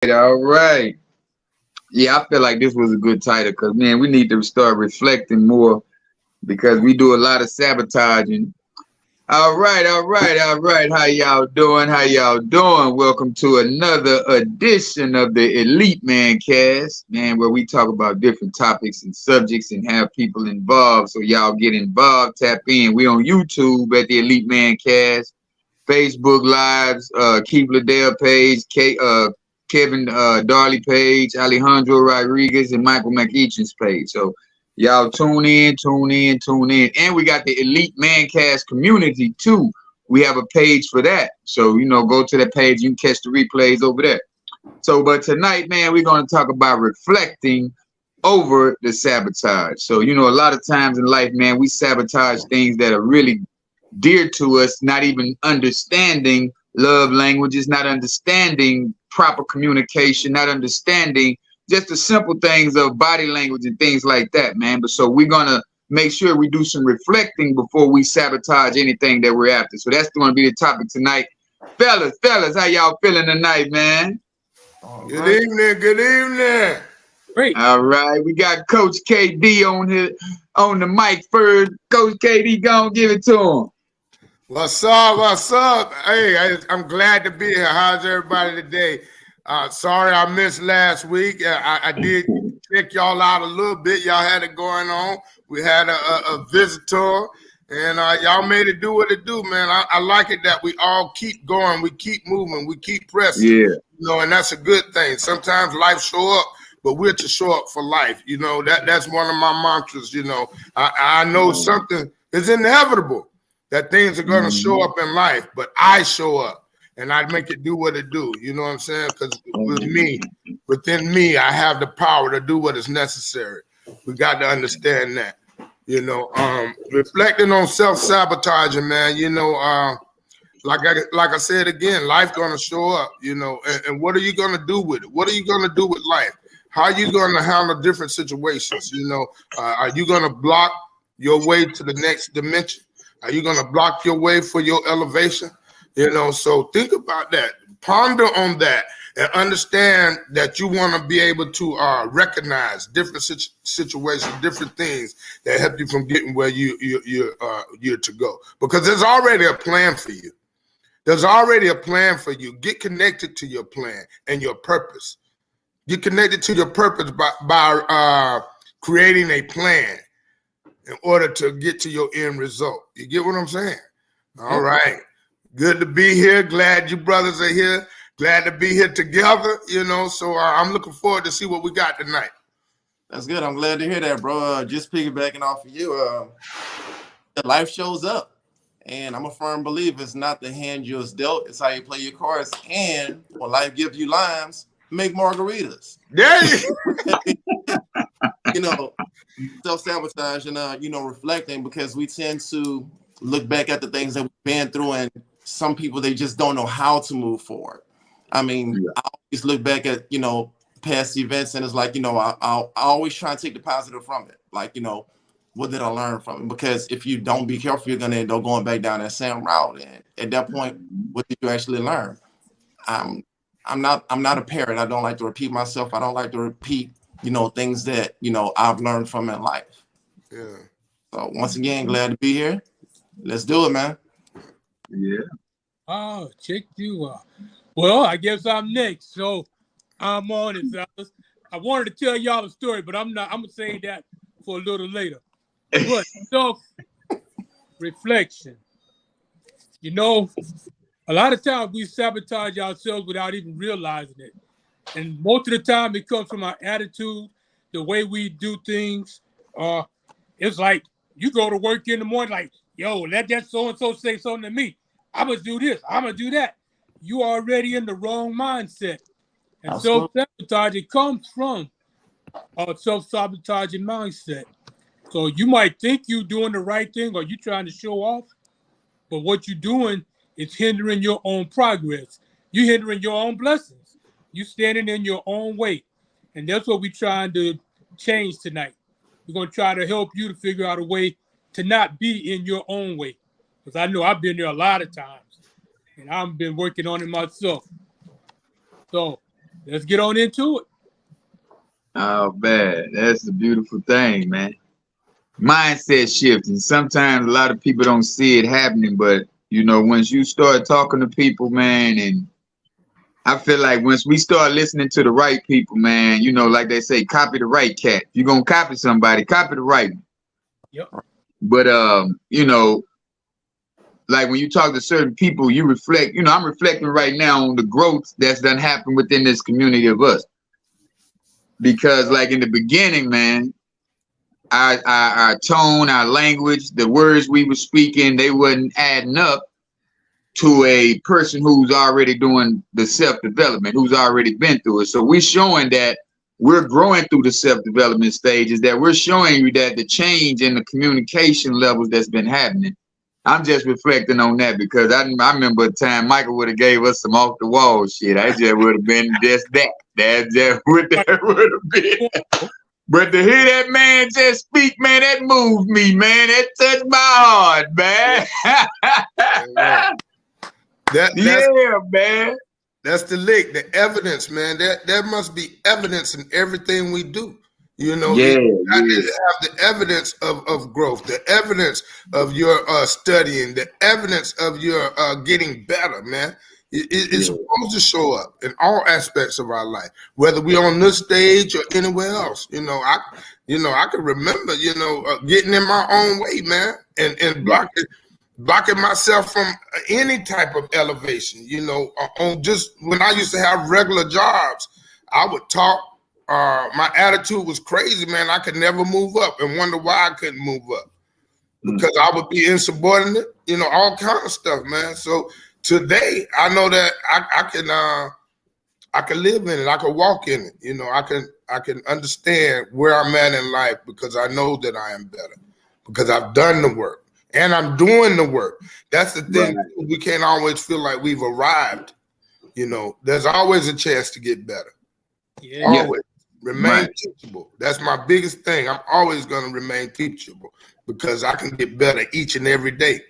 All right. Yeah, I feel like this was a good title because, man, we need to start reflecting more because we do a lot of sabotaging. All right, all right, all right. How y'all doing? How y'all doing? Welcome to another edition of the Elite Mancast, man, where we talk about different topics and subjects and have people involved. So y'all get involved, tap in. We on YouTube at the Elite Mancast, Facebook Lives, Keith Liddell page, Kevin Darley page, Alejandro Rodriguez, and Michael McEachin's page. So y'all tune in, tune in, tune in. And we got the Elite Mancast community too. We have a page for that. So, go to that page. You can catch the replays over there. So, but tonight, man, we're going to talk about reflecting over the sabotage. So, a lot of times in life, man, we sabotage things that are really dear to us, not even understanding love languages, not understanding proper communication, not understanding just the simple things of body language and things like that, man. But so we're gonna make sure we do some reflecting before we sabotage anything that we're after. So that's going to be the topic tonight. Fellas, how y'all feeling tonight, man? Good evening, good evening. Great. All right, we got Coach KD on the mic first. Coach KD, go on, give it to him. What's up? What's up? Hey, I'm glad to be here. How's everybody today? Sorry I missed last week. I did check y'all out a little bit. Y'all had it going on. We had a visitor, and y'all made it do what it do, man. I like it that we all keep going. We keep moving. We keep pressing. Yeah. And that's a good thing. Sometimes life show up, but we're to show up for life. That's one of my mantras. I know something is inevitable, that things are going to show up in life, but I show up and I make it do what it do. You know what I'm saying? Because within me, I have the power to do what is necessary. We got to understand that. Reflecting on self-sabotaging, man. Like I said again, life going to show up. And what are you going to do with it? What are you going to do with life? How are you going to handle different situations? Are you going to block your way to the next dimension? Are you going to block your way for your elevation? So think about that. Ponder on that and understand that you want to be able to recognize different situations, different things that help you from getting where you're to go. Because there's already a plan for you. There's already a plan for you. Get connected to your plan and your purpose. Get connected to your purpose by creating a plan in order to get to your end result. You get what I'm saying? All right. Good to be here. Glad you brothers are here. Glad to be here together, So I'm looking forward to see what we got tonight. That's good. I'm glad to hear that, bro. Just piggybacking off of you, life shows up. And I'm a firm believer it's not the hand you're dealt, it's how you play your cards. And when life gives you limes, make margaritas. There you self-sabotage and reflecting, because we tend to look back at the things that we've been through, and some people, they just don't know how to move forward. I always look back at past events, and it's like I always try to take the positive from it. Like what did I learn from it? Because if you don't be careful, you're gonna end up going back down that same route. And at that point, what did you actually learn? I'm not a parrot. I don't like to repeat myself. I don't like to repeat things that I've learned from in life. Yeah. So once again, glad to be here. Let's do it, man. Yeah. Oh, check you out. Well, I guess I'm next. So I'm on it, fellas. I wanted to tell y'all a story, but I'm gonna say that for a little later. But self-reflection. A lot of times we sabotage ourselves without even realizing it. And most of the time it comes from our attitude, the way we do things. It's like you go to work in the morning like, yo, let that so-and-so say something to me. I'm going to do this. I'm going to do that. You are already in the wrong mindset. And self-sabotage, it comes from a self-sabotaging mindset. So you might think you're doing the right thing or you're trying to show off, but what you're doing is hindering your own progress. You're hindering your own blessings. You're standing in your own way. And that's what we're trying to change tonight. We're going to try to help you to figure out a way to not be in your own way. Because I know I've been there a lot of times. And I've been working on it myself. So let's get on into it. Oh man, that's a beautiful thing, man. Mindset shift, and sometimes a lot of people don't see it happening, but you know, once you start talking to people, man, and I feel like once we start listening to the right people, man, you know, like they say, copy the right cat. If you're gonna copy somebody, copy the right one. Yep. But you know, like when you talk to certain people, you reflect, you know, I'm reflecting right now on the growth that's done happened within this community of us. Because like in the beginning, man, our tone, our language, the words we were speaking, they wasn't adding up to a person who's already doing the self-development, who's already been through it. So we're showing that we're growing through the self-development stages, that we're showing you that the change in the communication levels that's been happening. I'm just reflecting on that because I remember a time Michael would have gave us some off the wall shit. I just would have been just that. That's just what that would have been. But to hear that man just speak, man, that moved me, man. That touched my heart, man. Man. That's the lick, the evidence, man. There must be evidence in everything we do. You know, you have the evidence of growth, the evidence of your studying, the evidence of your getting better, man. It's supposed to show up in all aspects of our life, whether we're on this stage or anywhere else. I can remember, getting in my own way, man, and blocking myself from any type of elevation. On just when I used to have regular jobs, I would talk. My attitude was crazy, man. I could never move up and wonder why I couldn't move up because I would be insubordinate, all kind of stuff, man. So today I know that I can live in it. I can walk in it. I can understand where I'm at in life because I know that I am better because I've done the work and I'm doing the work. That's the thing. Right. We can't always feel like we've arrived. There's always a chance to get better. Yeah. Always. Remain teachable. That's my biggest thing. I'm always going to remain teachable because I can get better each and every day.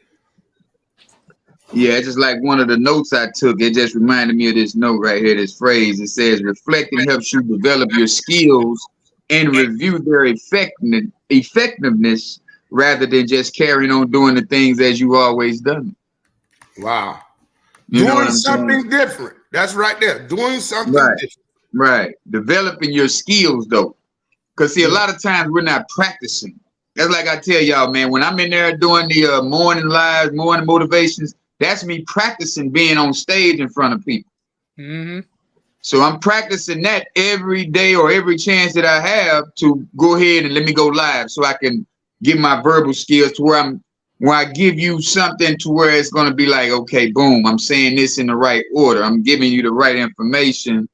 Yeah, just like one of the notes I took, it just reminded me of this note right here, this phrase. It says, reflecting helps you develop your skills and review their effectiveness rather than just carrying on doing the things as you've always done. Wow. Doing something different. That's right there. Doing something different. Right. Developing your skills, though. Because, see, a lot of times we're not practicing. That's like I tell y'all, man, when I'm in there doing the morning lives, morning motivations, that's me practicing being on stage in front of people. Mm-hmm. So I'm practicing that every day or every chance that I have to go ahead and let me go live so I can get my verbal skills to where I give you something to where it's going to be like, okay, boom, I'm saying this in the right order. I'm giving you the right information.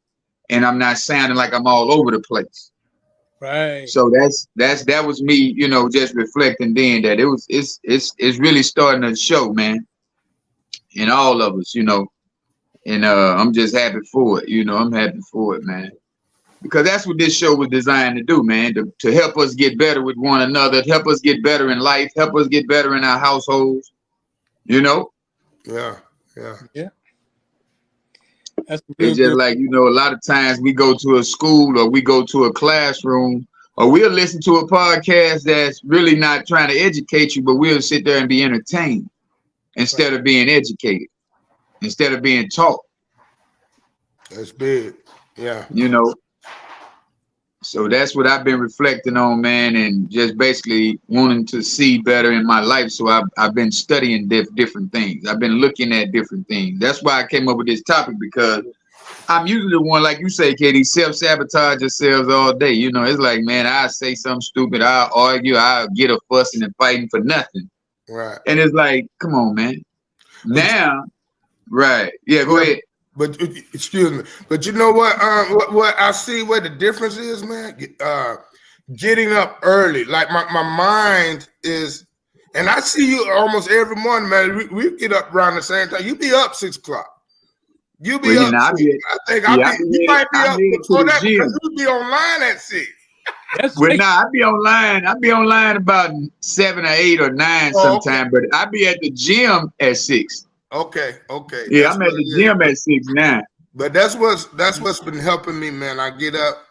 And I'm not sounding like I'm all over the place. Right. So that was me, just reflecting then that it's really starting to show, man. In all of us, and I'm just happy for it. I'm happy for it, man. Because that's what this show was designed to do, man, to help us get better with one another, to help us get better in life, help us get better in our households, Yeah. It's just like, a lot of times we go to a school or we go to a classroom or we'll listen to a podcast that's really not trying to educate you, but we'll sit there and be entertained instead of being educated, instead of being taught. That's big. Yeah. So that's what I've been reflecting on, man, and just basically wanting to see better in my life. So I've been studying different things. I've been looking at different things. That's why I came up with this topic because I'm usually the one, like you say, Katie, self-sabotage yourselves all day. It's like, man, I say something stupid. I'll argue. I'll get a fussing and fighting for nothing. Right. And it's like, come on, man. Now, right. Yeah, go ahead. But excuse me. But you know what? What I see where the difference is, man. Getting up early, like my mind is, and I see you almost every morning, man. We get up around the same time. You be up 6 o'clock. You be up. You might be up before that because you be online at 6. I be online. I be online about 7 or 8 or 9 sometime, but I be at the gym at 6. Okay. Yeah, I'm at the gym at 6 now. But that's what's been helping me, man. I get up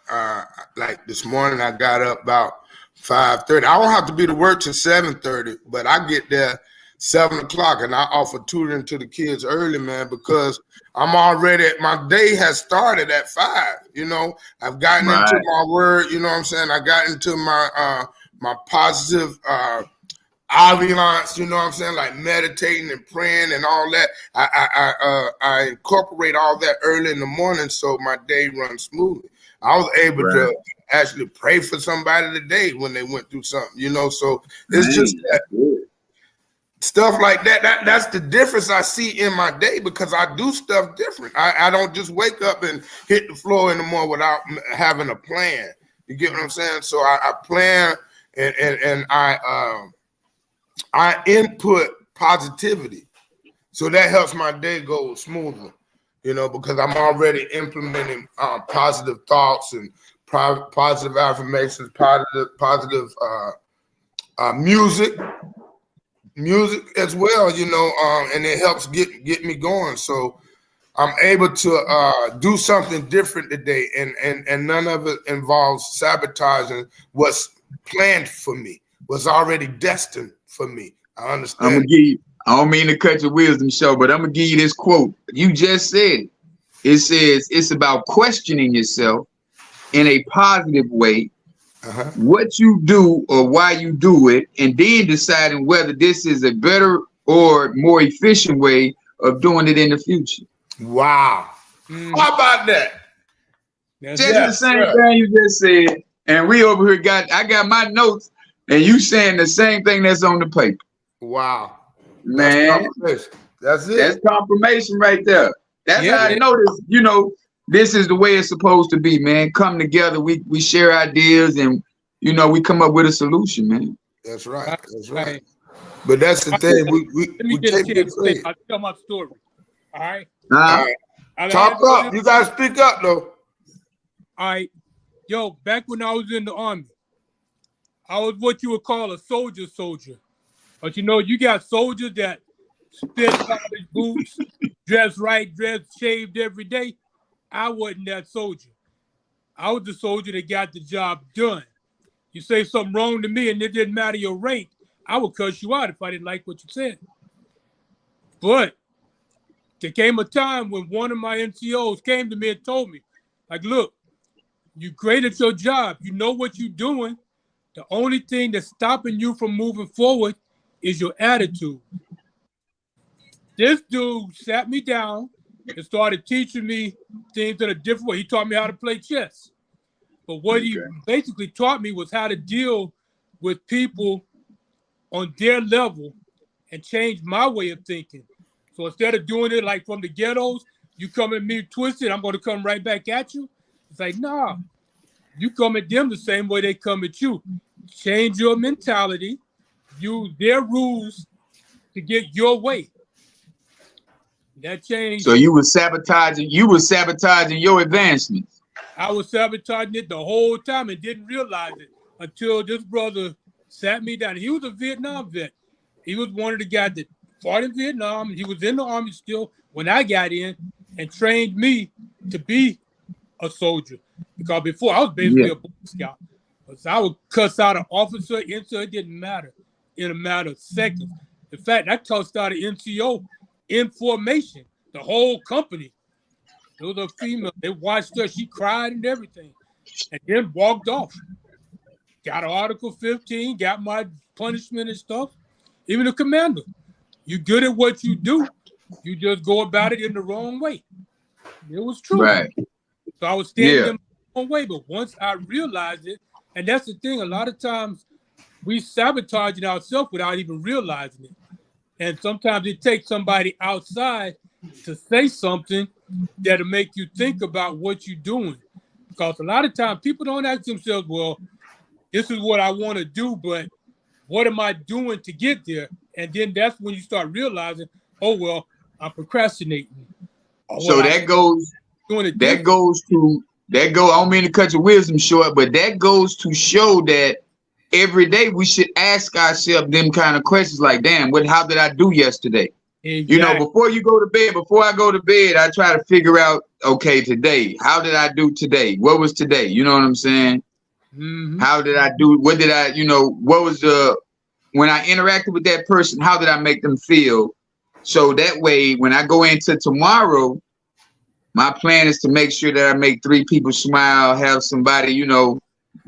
like this morning. I got up about 5:30. I don't have to be to work till 7:30, but I get there 7 o'clock, and I offer tutoring to the kids early, man, because I'm already. My day has started at 5. You know, I've gotten into my word. You know what I'm saying? I got into my my positive ambiance, you know what I'm saying, like meditating and praying and all that. I incorporate all that early in the morning so my day runs smoothly. I was able to actually pray for somebody today when they went through something, you know. So it's just that stuff like that. That's the difference I see in my day, because I do stuff different. I don't just wake up and hit the floor in the morning without having a plan. You get what I'm saying? So I plan and I input positivity, so that helps my day go smoother, you know, because I'm already implementing positive thoughts and positive affirmations, positive music as well, you know, and it helps get me going. So I'm able to do something different today, and none of it involves sabotaging what's planned for me, what's already destined for me. I understand. I'm gonna give you, I don't mean to cut your wisdom show, but I'm gonna give you this quote. You just said it. It says it's about questioning yourself in a positive way, what you do or why you do it, and then deciding whether this is a better or more efficient way of doing it in the future. Wow. How about that? Just the same thing you just said. And we over here I got my notes, and you saying the same thing that's on the paper. Wow. Man. That's it. That's confirmation right there. That's how I know this, you know, this is the way it's supposed to be, man. Come together, we share ideas, and you know, we come up with a solution, man. That's right. That's right. But that's the thing. We take it. I'll tell my story. All right. All right. Talk up. You gotta speak up though. All right. Yo, back when I was in the Army, I was what you would call a soldier. But you know, you got soldiers that spit college boots, dress right, shaved every day. I wasn't that soldier. I was the soldier that got the job done. You say something wrong to me and it didn't matter your rank, I would cuss you out if I didn't like what you said. But there came a time when one of my NCOs came to me and told me, like, look, you're great at your job. You know what you're doing. The only thing that's stopping you from moving forward is your attitude. This dude sat me down and started teaching me things in a different way. He taught me how to play chess. But what he basically taught me was how to deal with people on their level and change my way of thinking. So instead of doing it like from the ghettos, you come at me twisted, I'm going to come right back at you. It's like, nah, you come at them the same way they come at you. Change your mentality, use their rules to get your way. That changed. So you were sabotaging your advancements. I was sabotaging it the whole time and didn't realize it until this brother sat me down. He was a Vietnam vet. He was one of the guys that fought in Vietnam. He was in the Army still when I got in and trained me to be a soldier. Because before I was basically a Boy Scout. So I would cuss out an officer, NCO, it didn't matter in a matter of seconds. In fact, I cussed out an NCO in formation, the whole company. It was a female. They watched her. She cried and everything. And then walked off. Got Article 15, got my punishment and stuff. Even the commander. You're good at what you do. You just go about it in the wrong way. It was true. Right. So I was standing in the wrong way. But once I realized it, and that's the thing, a lot of times we sabotage ourselves without even realizing it. And sometimes it takes somebody outside to say something that'll make you think about what you're doing. Because a lot of times people don't ask themselves, well, this is what I want to do, but what am I doing to get there? And then that's when you start realizing, oh, well, I'm procrastinating. So I don't mean to cut your wisdom short, but that goes to show that every day we should ask ourselves them kind of questions like, damn, how did I do yesterday? You know, before you go to bed, before I go to bed, I try to figure out, okay, today, how did I do today? What was today? You know what I'm saying? How did I do? What did I, what was when I interacted with that person, how did I make them feel? So that way, when I go into tomorrow, my plan is to make sure that I make 3 people smile, have somebody,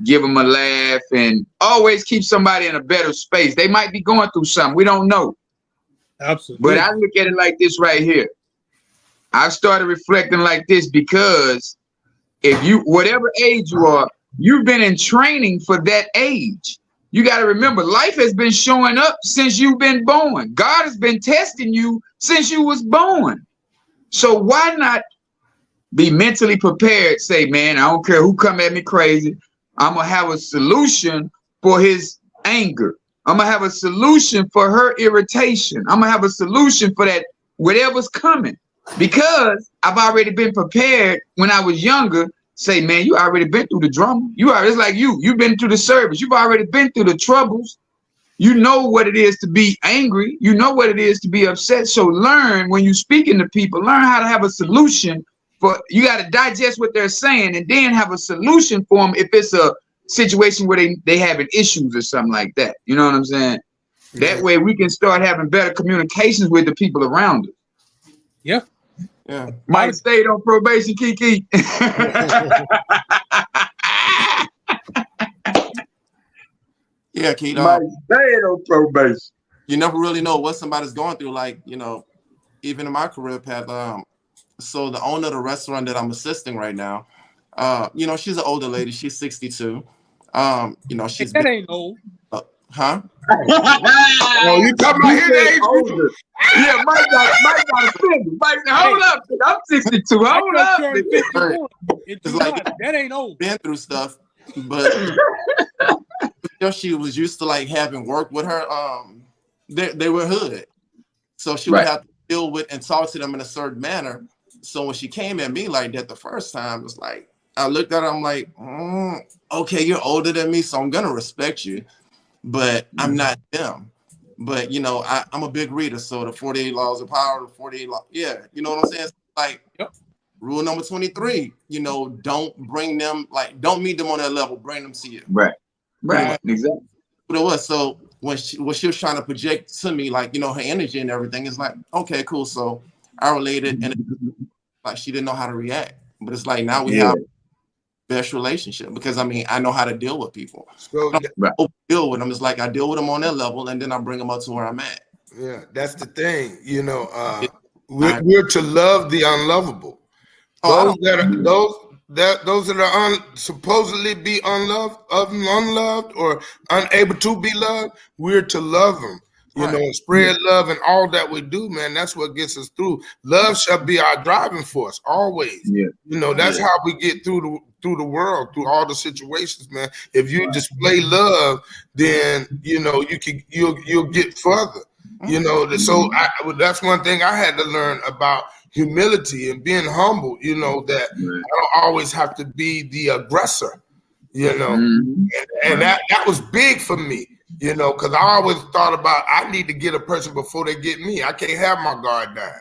give them a laugh, and always keep somebody in a better space. They might be going through something. We don't know. Absolutely. But I look at it like this right here. I started reflecting like this because if you, whatever age you are, you've been in training for that age. You got to remember, life has been showing up since you've been born. God has been testing you since you was born. So why not be mentally prepared? Say, man, I don't care who come at me crazy. I'm going to have a solution for his anger. I'm going to have a solution for her irritation. I'm going to have a solution for that, whatever's coming. Because I've already been prepared when I was younger. Say, man, you already been through the drama. It's like you've been through the service. You've already been through the troubles. You know what it is to be angry. You know what it is to be upset. So learn when you speaking to people, learn how to have a solution for, you got to digest what they're saying and then have a solution for them if it's a situation where they having issues or something like that. You know what I'm saying? That way we can start having better communications with the people around us. Yeah. Yeah. Mike stayed on probation, Kiki. Yeah, Keith. Mike stayed on probation. You never really know what somebody's going through. Like, even in my career path, so the owner of the restaurant that I'm assisting right now, she's an older lady. She's 62. She's that ain't old. Huh? Oh, you talking about his age? Older. Yeah, Mike got offended. Mike said, hold up, I'm 62. Hold up. It's like that ain't old. Been through stuff, but she was used to like having work with her. They were hood, so she would have to deal with and talk to them in a certain manner. So when she came at me like that the first time, it was like I looked at her. I'm like, okay, you're older than me, so I'm gonna respect you, but I'm not them. But I'm a big reader, so the 48 laws of power, the 48 laws, yeah, you know what I'm saying? Like, rule number 23, don't bring them, like, don't meet them on that level, bring them to you. Right, exactly. But it was, so when she was trying to project to me, like, her energy and everything, it's like, okay, cool. So I related, and like she didn't know how to react. But it's like now we have best relationship because I know how to deal with people. So deal with them. It's like I deal with them on their level, and then I bring them up to where I'm at. Yeah, that's the thing. We're to love the unlovable. Those that are supposedly be unloved or unable to be loved, we're to love them. Spread love and all that we do, man. That's what gets us through. Love shall be our driving force always. Yeah. That's how we get through the world, through all the situations, man. If you display love, then you'll get further. So that's one thing I had to learn about humility and being humble. That I don't always have to be the aggressor. And that was big for me. Because I always thought about I need to get a person before they get me. I can't have my guard down.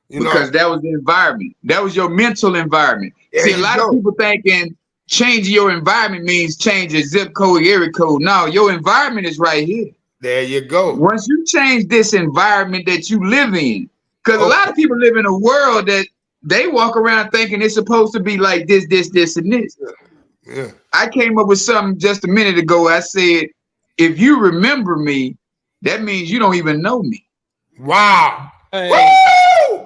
Because that was the environment. That was your mental environment. See, a lot of people thinking changing your environment means change your zip code, area code. No, your environment is right here. There you go. Once you change this environment that you live in, because a lot of people live in a world that they walk around thinking it's supposed to be like this, and this. Yeah. I came up with something just a minute ago. I said, if you remember me, that means you don't even know me. Wow. Hey. Woo!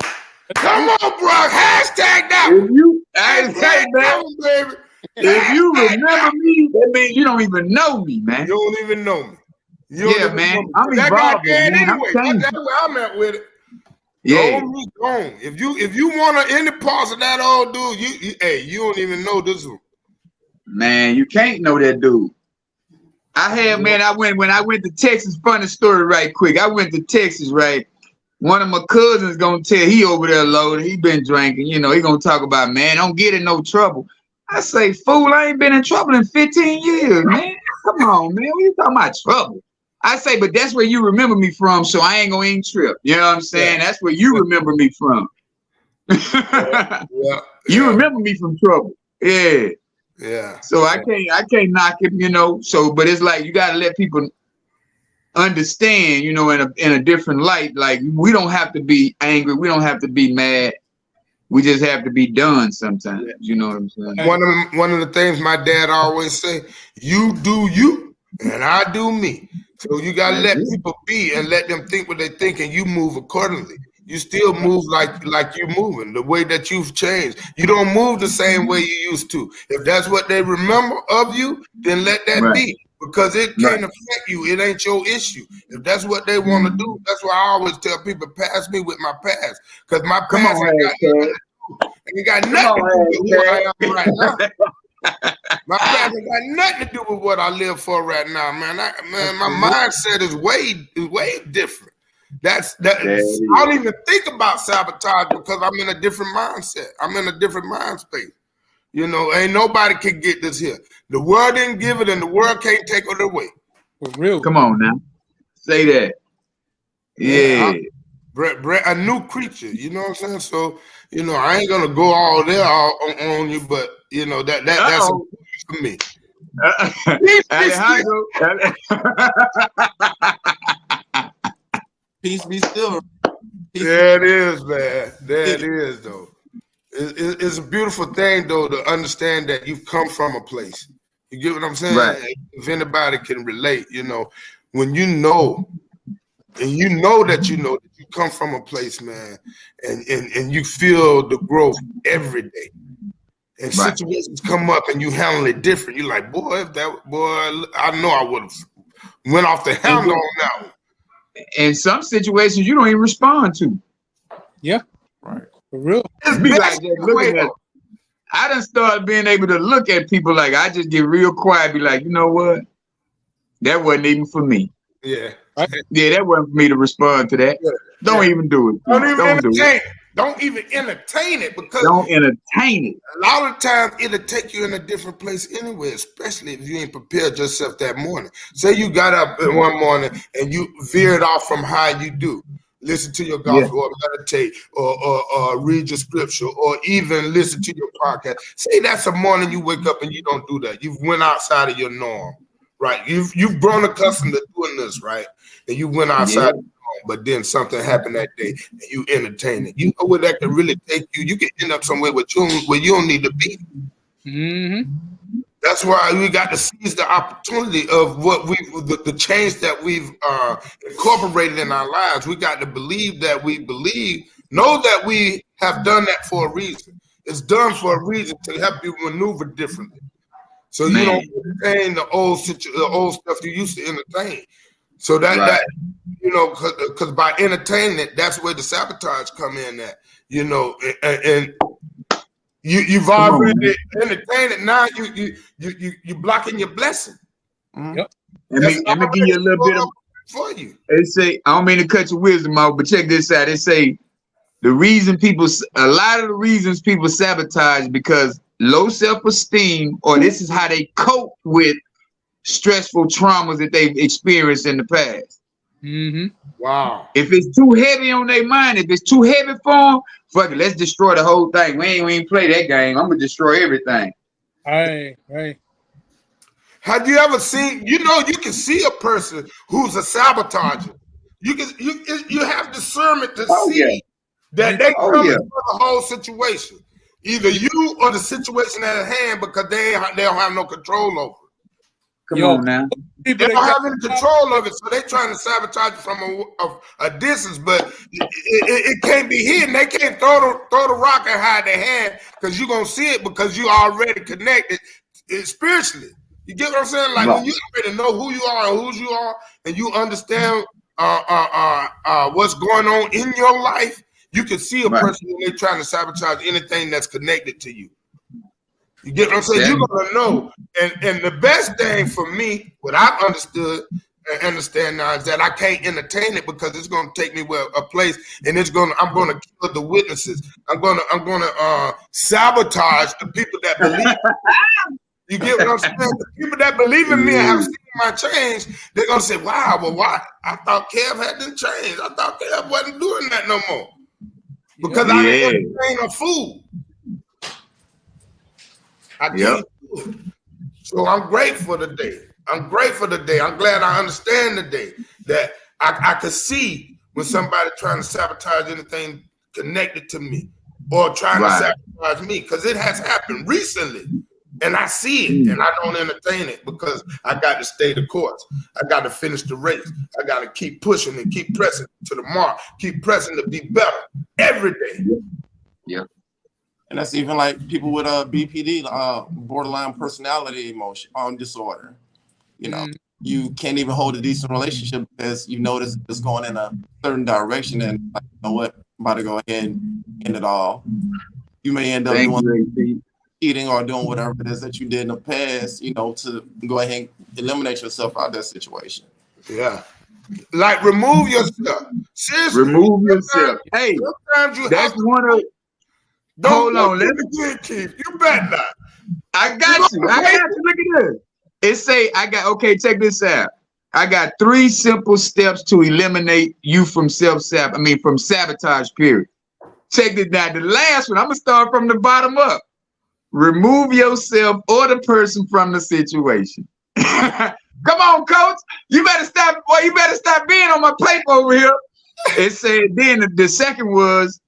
Come on, bro. Hashtag that. If you, baby. If you remember me, that means you don't even know me, man. You don't even know me. Man. I'm evolving, man. Anyway, that's where I'm at with it. Yeah. Gone. If you want to any parts of that old dude, you don't even know this one. Man, you can't know that dude. When I went to Texas, funny story right quick. I went to Texas, right? One of my cousins gonna tell he over there loaded. He been drinking, he gonna talk about, man, don't get in no trouble. I say, fool, I ain't been in trouble in 15 years, man. Come on, man. What you talking about trouble? I say, but that's where you remember me from, so I ain't gonna even trip. You know what I'm saying? That's where you remember me from. You remember me from trouble. Yeah. Yeah. So I can't knock it, you know. So, but it's like you gotta let people understand, you know, in a different light. Like we don't have to be angry, we don't have to be mad. We just have to be done sometimes. You know what I'm saying? One of the things my dad always say, you do you and I do me. So you gotta let people be and let them think what they think, and you move accordingly. You still move like you're moving, the way that you've changed. You don't move the same way you used to. If that's what they remember of you, then let that be, because it can't affect you. It ain't your issue. If that's what they want to do, that's why I always tell people, pass me with my past, because my past ain't got nothing to do with what I am right now. My past ain't got nothing to do with what I live for right now, man. My mindset is way different. I don't even think about sabotage because I'm in a different mindset. I'm in a different mind space. You know, ain't nobody can get this here. The world didn't give it, and the world can't take it away. For real. Come on now. Say that. Yeah. A new creature, you know what I'm saying? So, you know, I ain't gonna go all there on you, but you know, that's for me. Alejandro. Peace be still. That is, man. That is, though. It's a beautiful thing, though, to understand that you've come from a place. You get what I'm saying? Right. If anybody can relate, you know, when you know, and you know that you come from a place, man, and you feel the growth every day. And situations come up and you handle it different. You're like, I know I would have went off the handle on that one. In some situations, you don't even respond to. Yeah. Right. For real. Be like just looking at. I done started being able to look at people like I just get real quiet, be like, you know what? That wasn't even for me. Yeah. Yeah, that wasn't for me to respond to that. Yeah. Don't even do it. Don't entertain it. Don't even entertain it, because don't entertain it. A lot of times it'll take you in a different place anyway, especially if you ain't prepared yourself that morning. Say you got up one morning and you veered off from how you do. Listen to your gospel or meditate or read your scripture or even listen to your podcast. Say that's a morning you wake up and you don't do that. You've went outside of your norm, right? You've grown accustomed to doing this, right? And you went outside. Yeah. But then something happened that day and you entertain it. You know where that can really take you. You can end up somewhere where you don't need to be. Mm-hmm. That's why we got to seize the opportunity of what the change that we've incorporated in our lives. We got to believe that know that we have done that for a reason. It's done for a reason to help you maneuver differently. So you don't entertain the old stuff you used to entertain. So that you know, because by entertaining it, that's where the sabotage come in at, you know, and you've already entertained it. Now you blocking your blessing. Yep. Let me give you a little bit of for you. They say, I don't mean to cut your wisdom out, but check this out. They say a lot of the reasons people sabotage because low self-esteem, or this is how they cope with stressful traumas that they've experienced in the past. Mm-hmm. Wow. If it's too heavy on their mind, if it's too heavy for them, fuck it, let's destroy the whole thing. We ain't play that game. I'm gonna destroy everything. Right. Have you ever seen? You know, you can see a person who's a sabotager. You have discernment to see that they come for the whole situation, either you or the situation at hand, because they don't have no control over it. Come on now. They don't have any control of it, so they're trying to sabotage it from a distance, but it can't be hidden. They can't throw the rock and hide their hand, because you're going to see it because you already connected spiritually. You get what I'm saying? Like when you already know who you are and whose you are, and you understand what's going on in your life, you can see a person when they're trying to sabotage anything that's connected to you. You get what I'm saying? You're gonna know. And the best thing for me, what I've understood and understand now, is that I can't entertain it because it's gonna take me where a place, and I'm gonna kill the witnesses. I'm gonna sabotage the people that believe. You get what I'm saying? The people that believe in me and have seen my change, they're gonna say, "Wow, well, why? I thought Kev hadn't changed. I thought Kev wasn't doing that no more because I ain't a fool. I can't do it." So I'm grateful today. I'm grateful today. I'm glad I understand today that I could see when somebody trying to sabotage anything connected to me or trying to sabotage me, because it has happened recently. And I see it, and I don't entertain it because I got to stay the course. I got to finish the race. I got to keep pushing and keep pressing to the mark, keep pressing to be better every day. Yeah. And that's even like people with BPD, borderline personality disorder. You know, you can't even hold a decent relationship because you notice it's going in a certain direction, and like, you know what, I'm about to go ahead and end it all. You may end up eating or doing whatever it is that you did in the past, you know, to go ahead and eliminate yourself out of that situation. Yeah. Like remove yourself. Seriously. Remove yourself. Hey, that's one of. Hold on. Let me get Keith. You bet not. I got you. I got you. Look at this. It say okay, check this out. I got 3 simple steps to eliminate you from from sabotage, period. Check this out. The last one, I'm gonna start from the bottom up. Remove yourself or the person from the situation. Come on, coach. You better stop, boy. You better stop being on my plate over here. It said then the second was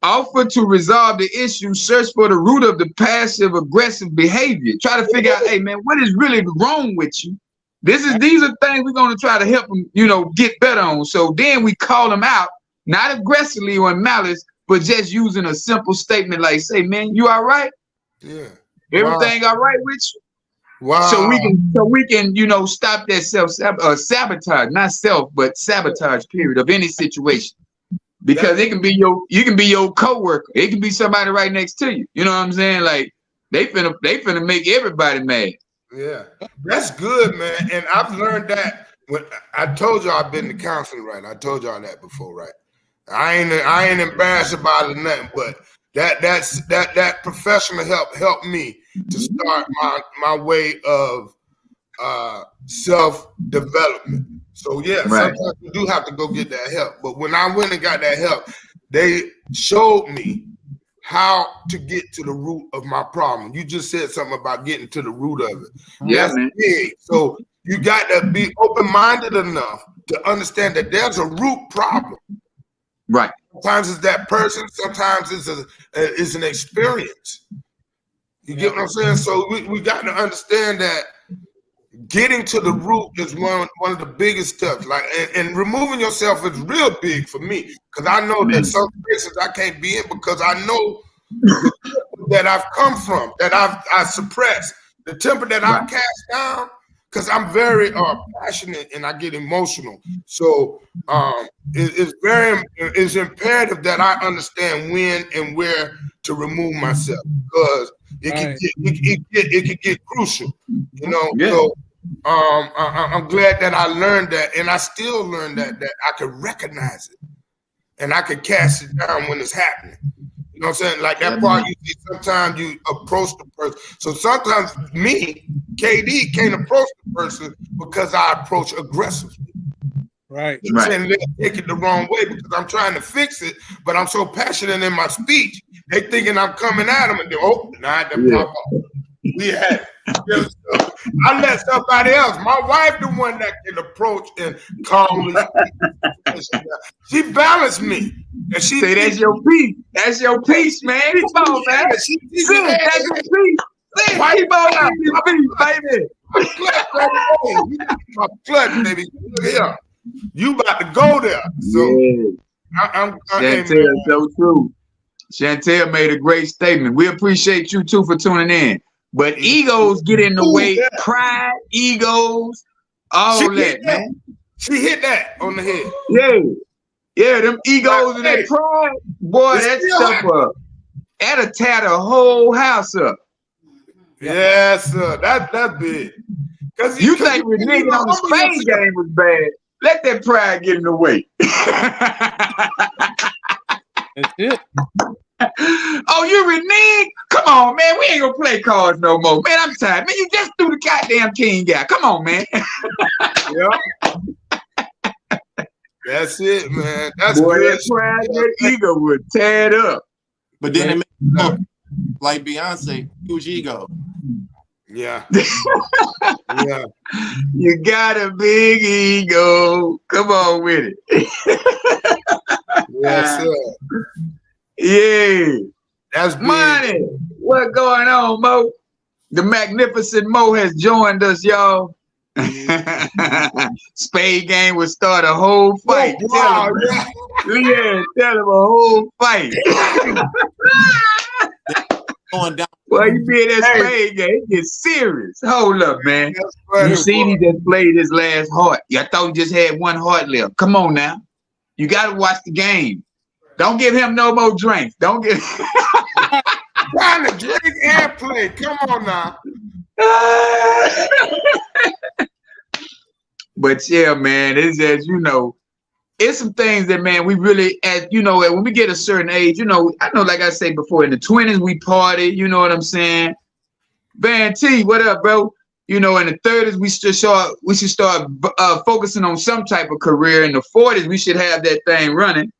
offer to resolve the issue, search for the root of the passive aggressive behavior. Try to figure out, hey man, what is really wrong with you? These are things we're gonna try to help them, get better on. So then we call them out, not aggressively or in malice, but just using a simple statement like, say, man, you all right? Yeah. Everything all right with you? Wow. So we can, stop that sabotage, not self, but sabotage period of any situation. Because it can be you can be your coworker. It can be somebody right next to you. You know what I'm saying? Like they finna make everybody mad. Yeah. That's good, man. And I've learned that when I told you I've been to counseling, right? I told y'all that before, right? I ain't embarrassed about it or nothing, but that professional help helped me to start my way of self-development. So sometimes you do have to go get that help. But when I went and got that help, they showed me how to get to the root of my problem. You just said something about getting to the root of it. Yeah, that's man. big. So you got to be open-minded enough to understand that there's a root problem. Right. Sometimes it's that person. Sometimes it's an experience. You get what I'm saying? So we got to understand that getting to the root is one of the biggest steps. Like, and removing yourself is real big for me, because I know that some places I can't be in because I know the temper that I've come from, that I've suppressed, the temper that I've cast down. Because I'm very passionate and I get emotional, so it's imperative that I understand when and where to remove myself, because it can get crucial, Yeah. So I'm glad that I learned that, and I still learn that I can recognize it and I can cast it down when it's happening. You know what I'm saying? Like that part you see, sometimes you approach the person. So sometimes me, KD, can't approach the person because I approach aggressively. Right. You know what I'm saying? They take it the wrong way because I'm trying to fix it, but I'm so passionate in my speech. They thinking I'm coming at them and they pop off. We had I let somebody else. My wife, the one that can approach and calmly. She balanced me. And she say that's your piece. That's your piece, man. Come on, man. That's your piece. Keep on your piece, baby. My clutch, baby. Yeah. You about to go there. So Chantel, so true. Chantel made a great statement. We appreciate you too for tuning in. But egos get in the way. Pride, egos, all that, man. She hit that on the head. Yeah, them egos and that pride, boy, that stuff up. That'll tear the whole house up. Yes, sir. That's big. You think Renee on the Spain game was bad? Let that pride get in the way. That's it. Oh, you renege? Come on, man. We ain't gonna play cards no more. Man, I'm tired. Man, you just threw the goddamn king guy. Come on, man. Yeah. That's it, man. That's Boy, good. that pride, that ego would tear it up. But then it makes you look like Beyonce, huge ego. Yeah. Yeah. You got a big ego. Come on with it. Yes, sir. Yeah. That's big. Money. What going on, Mo? The magnificent Mo has joined us, y'all. Spade game will start a whole fight. Oh, wow, Yeah, tell him a whole fight. Going down. Well, you be in that spade game, it gets serious. Hold up, man. You seen he just played his last heart. I thought he just had one heart left. Come on now. You got to watch the game. Don't give him no more drinks. Don't give trying to drink and play. Come on now. But yeah, man, it's as you know, it's some things that, man, we really, as you know, when we get a certain age, you know, I know, like I said before, in the 20s we party, you know what I'm saying? Van T, what up, bro? You know, in the 30s we should start focusing on some type of career. In the 40s we should have that thing running.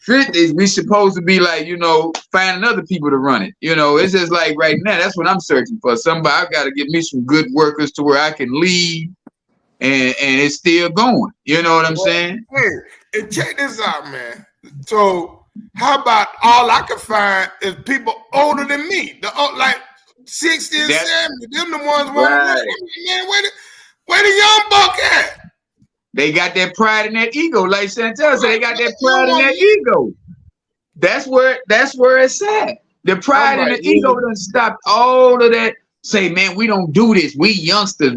50s we supposed to be like, you know, finding other people to run it. You know, it's just like right now, that's what I'm searching for. Somebody, I got to get me some good workers to where I can lead. And it's still going. You know what I'm saying? Hey, and check this out, man. So how about all I can find is people older than me, like 60 and 70. Them the ones right. Man, where the young buck at? They got that pride and that ego, like Chantel said. They got that pride and that ego. That's where it's at. The pride and the ego done stopped all of that. Say, man, we don't do this. We youngsters,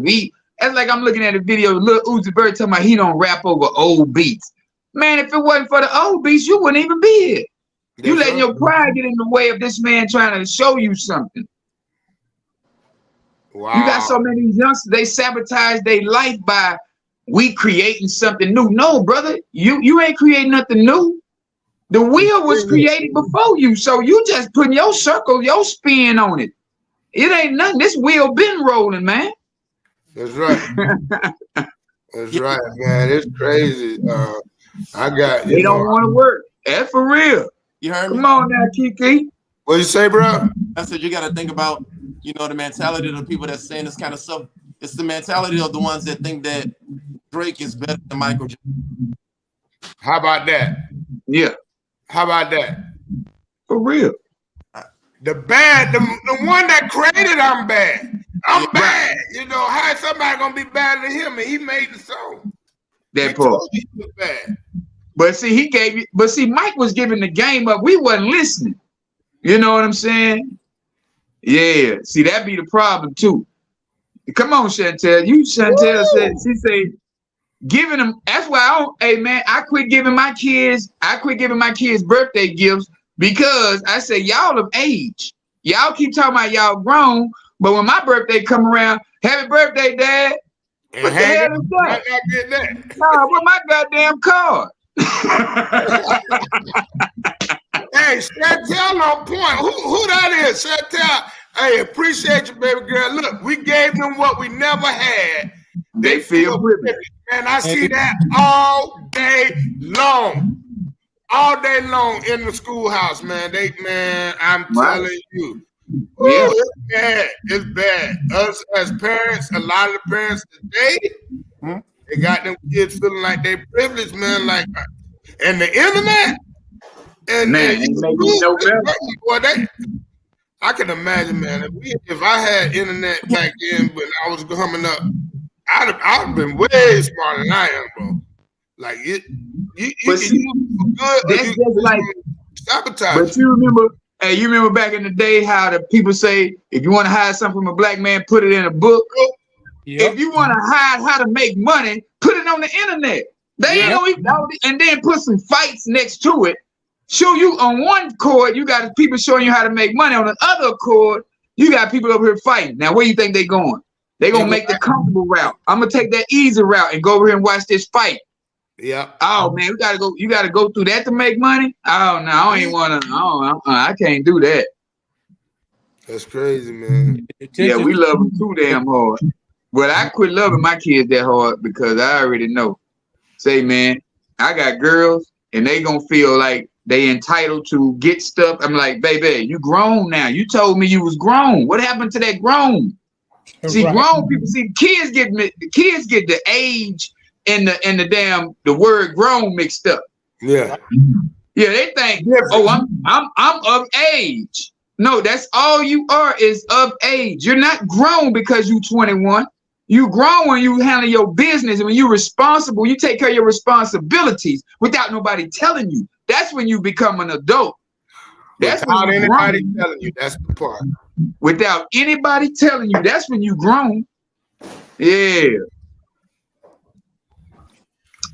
That's like I'm looking at a video of Lil Uzi Vert talking about he don't rap over old beats. Man, if it wasn't for the old beats, you wouldn't even be here. You letting your pride get in the way of this man trying to show you something. Wow. You got so many youngsters, they sabotage their life by we creating something new. No, brother, you ain't creating nothing new. The wheel was created before you, so you just putting your circle, your spin on it. It ain't nothing. This wheel been rolling, man. That's right. That's right, man. It's crazy. They don't want to work. That's for real. You heard me? Come on now, Kiki. What you say, bro? I said you got to think about, you know, the mentality of the people that's saying this kind of stuff. It's the mentality of the ones that think that Drake is better than Michael Jackson. How about that? Yeah. How about that? For real. The one that created I'm bad. I'm bad. You know, how is somebody gonna be better than him? And he made the song. That part. He was bad. But see, Mike was giving the game up. We wasn't listening. You know what I'm saying? Yeah. See, that be the problem too. Come on, Chantel. Chantel said, she said, giving them, that's why I quit giving my kids birthday gifts because I said, y'all of age. Y'all keep talking about y'all grown, but when my birthday come around, happy birthday, Dad. What the hell is that? Nah, with my goddamn card. Hey, Chantel on point. Who that is, Chantel? Hey, appreciate you, baby girl. Look, we gave them what we never had. They feel privileged. Man, I see that all day long. All day long in the schoolhouse, man. I'm telling you. Yeah. It's bad. It's bad. Us as parents, a lot of the parents today, they got them kids feeling like they privileged, man. Like, and the internet, and man, I can imagine, man. If I had internet back then when I was coming up, I'd have been way smarter than I am, bro. Like you can use it for good. That's just like sabotage. But you remember back in the day how the people say if you want to hide something from a black man, put it in a book. Yep. If you want to hide how to make money, put it on the internet. They ain't gonna even, and then put some fights next to it. Show you on one chord, you got people showing you how to make money. On the other chord, you got people over here fighting. Now, where you think they going? They gonna make the comfortable route. I'm gonna take that easy route and go over here and watch this fight. Yeah. Oh man, we gotta go. You gotta go through that to make money. Oh no, I ain't wanna. I can't do that. That's crazy, man. Yeah, we love them too damn hard. But I quit loving my kids that hard because I already know. Say, man, I got girls and they gonna feel like they entitled to get stuff. I'm like, baby, you grown now. You told me you was grown. What happened to that grown? See, grown people. See, kids get the age and the word grown mixed up. Yeah. Yeah, they think, oh, I'm of age. No, that's all you are is of age. You're not grown because you 21. You grown when you handle your business and when you're responsible, you take care of your responsibilities without nobody telling you. That's when you become an adult. That's without anybody telling you. That's the part. Without anybody telling you, that's when you grown. Yeah.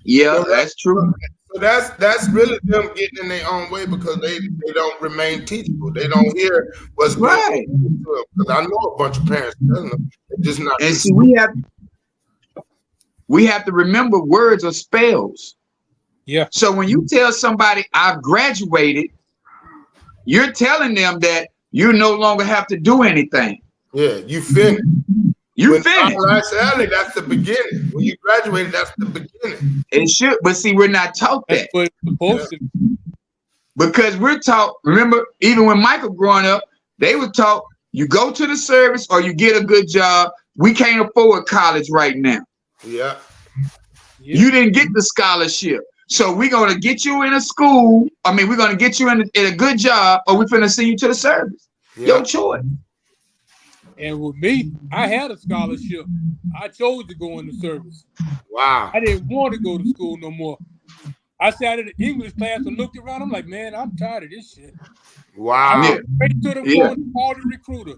Yeah, so that's true. So that's really them getting in their own way because they don't remain teachable. They don't hear what's right. Because I know a bunch of parents telling them they're just not. And see, we have to remember words are spells. Yeah. So when you tell somebody I've graduated, you're telling them that you no longer have to do anything. Yeah, you finished. You finished. That's the beginning. When you graduated, that's the beginning. It should, but see, we're not taught that. That's what it's supposed to be. Because we're taught, remember, even when Michael growing up, they were taught you go to the service or you get a good job. We can't afford college right now. Yeah. You didn't get the scholarship. So we're going to get you in a school. I mean, we're going to get you in a good job or we're going to send you to the service. Yeah. Your choice. And with me, I had a scholarship. I chose to go in the service. Wow. I didn't want to go to school no more. I sat in the English class and looked around. I'm like, man, I'm tired of this shit. Wow. I went straight to the phone and called the recruiter.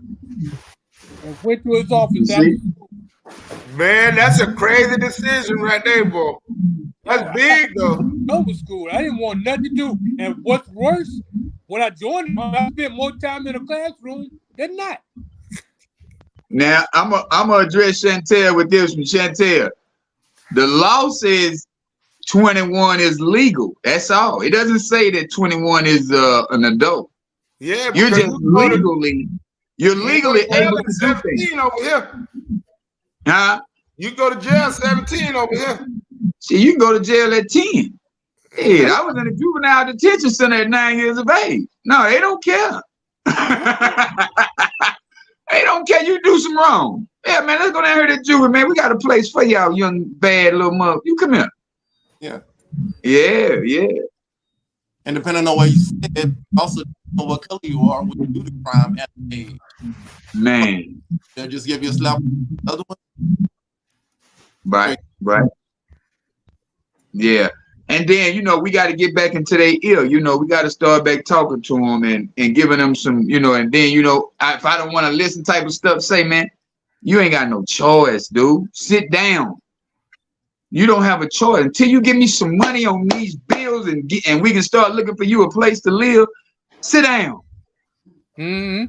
And went to his office. Man, that's a crazy decision right there, boy. That's big, though. Over school. I didn't want nothing to do. And what's worse, when I joined, I spent more time in the classroom than not. Now, I'm gonna address Chantel with this one. Chantel, the law says 21 is legal. That's all. It doesn't say that 21 is an adult. Yeah, you're just legally able to do things. Over here. Huh? You go to jail 17 over here. See, you can go to jail at 10. Yeah, I was in a juvenile detention center at 9 years of age. No, they don't care. They don't care. You do some wrong. Yeah, man, let's go down here to juvie, man. We got a place for y'all, young bad little mother. You come here. Yeah. Yeah, yeah. And depending on what you said, also on what color you are when you do the crime at the age. Man. They'll just give you a slap. Other one. Right. Yeah. And then, we got to get back into their ear. We got to start back talking to them and giving them some, and then, if I don't want to listen type of stuff, say, man, you ain't got no choice, dude. Sit down. You don't have a choice. Until you give me some money on these bills and we can start looking for you a place to live, sit down. Mm-hmm.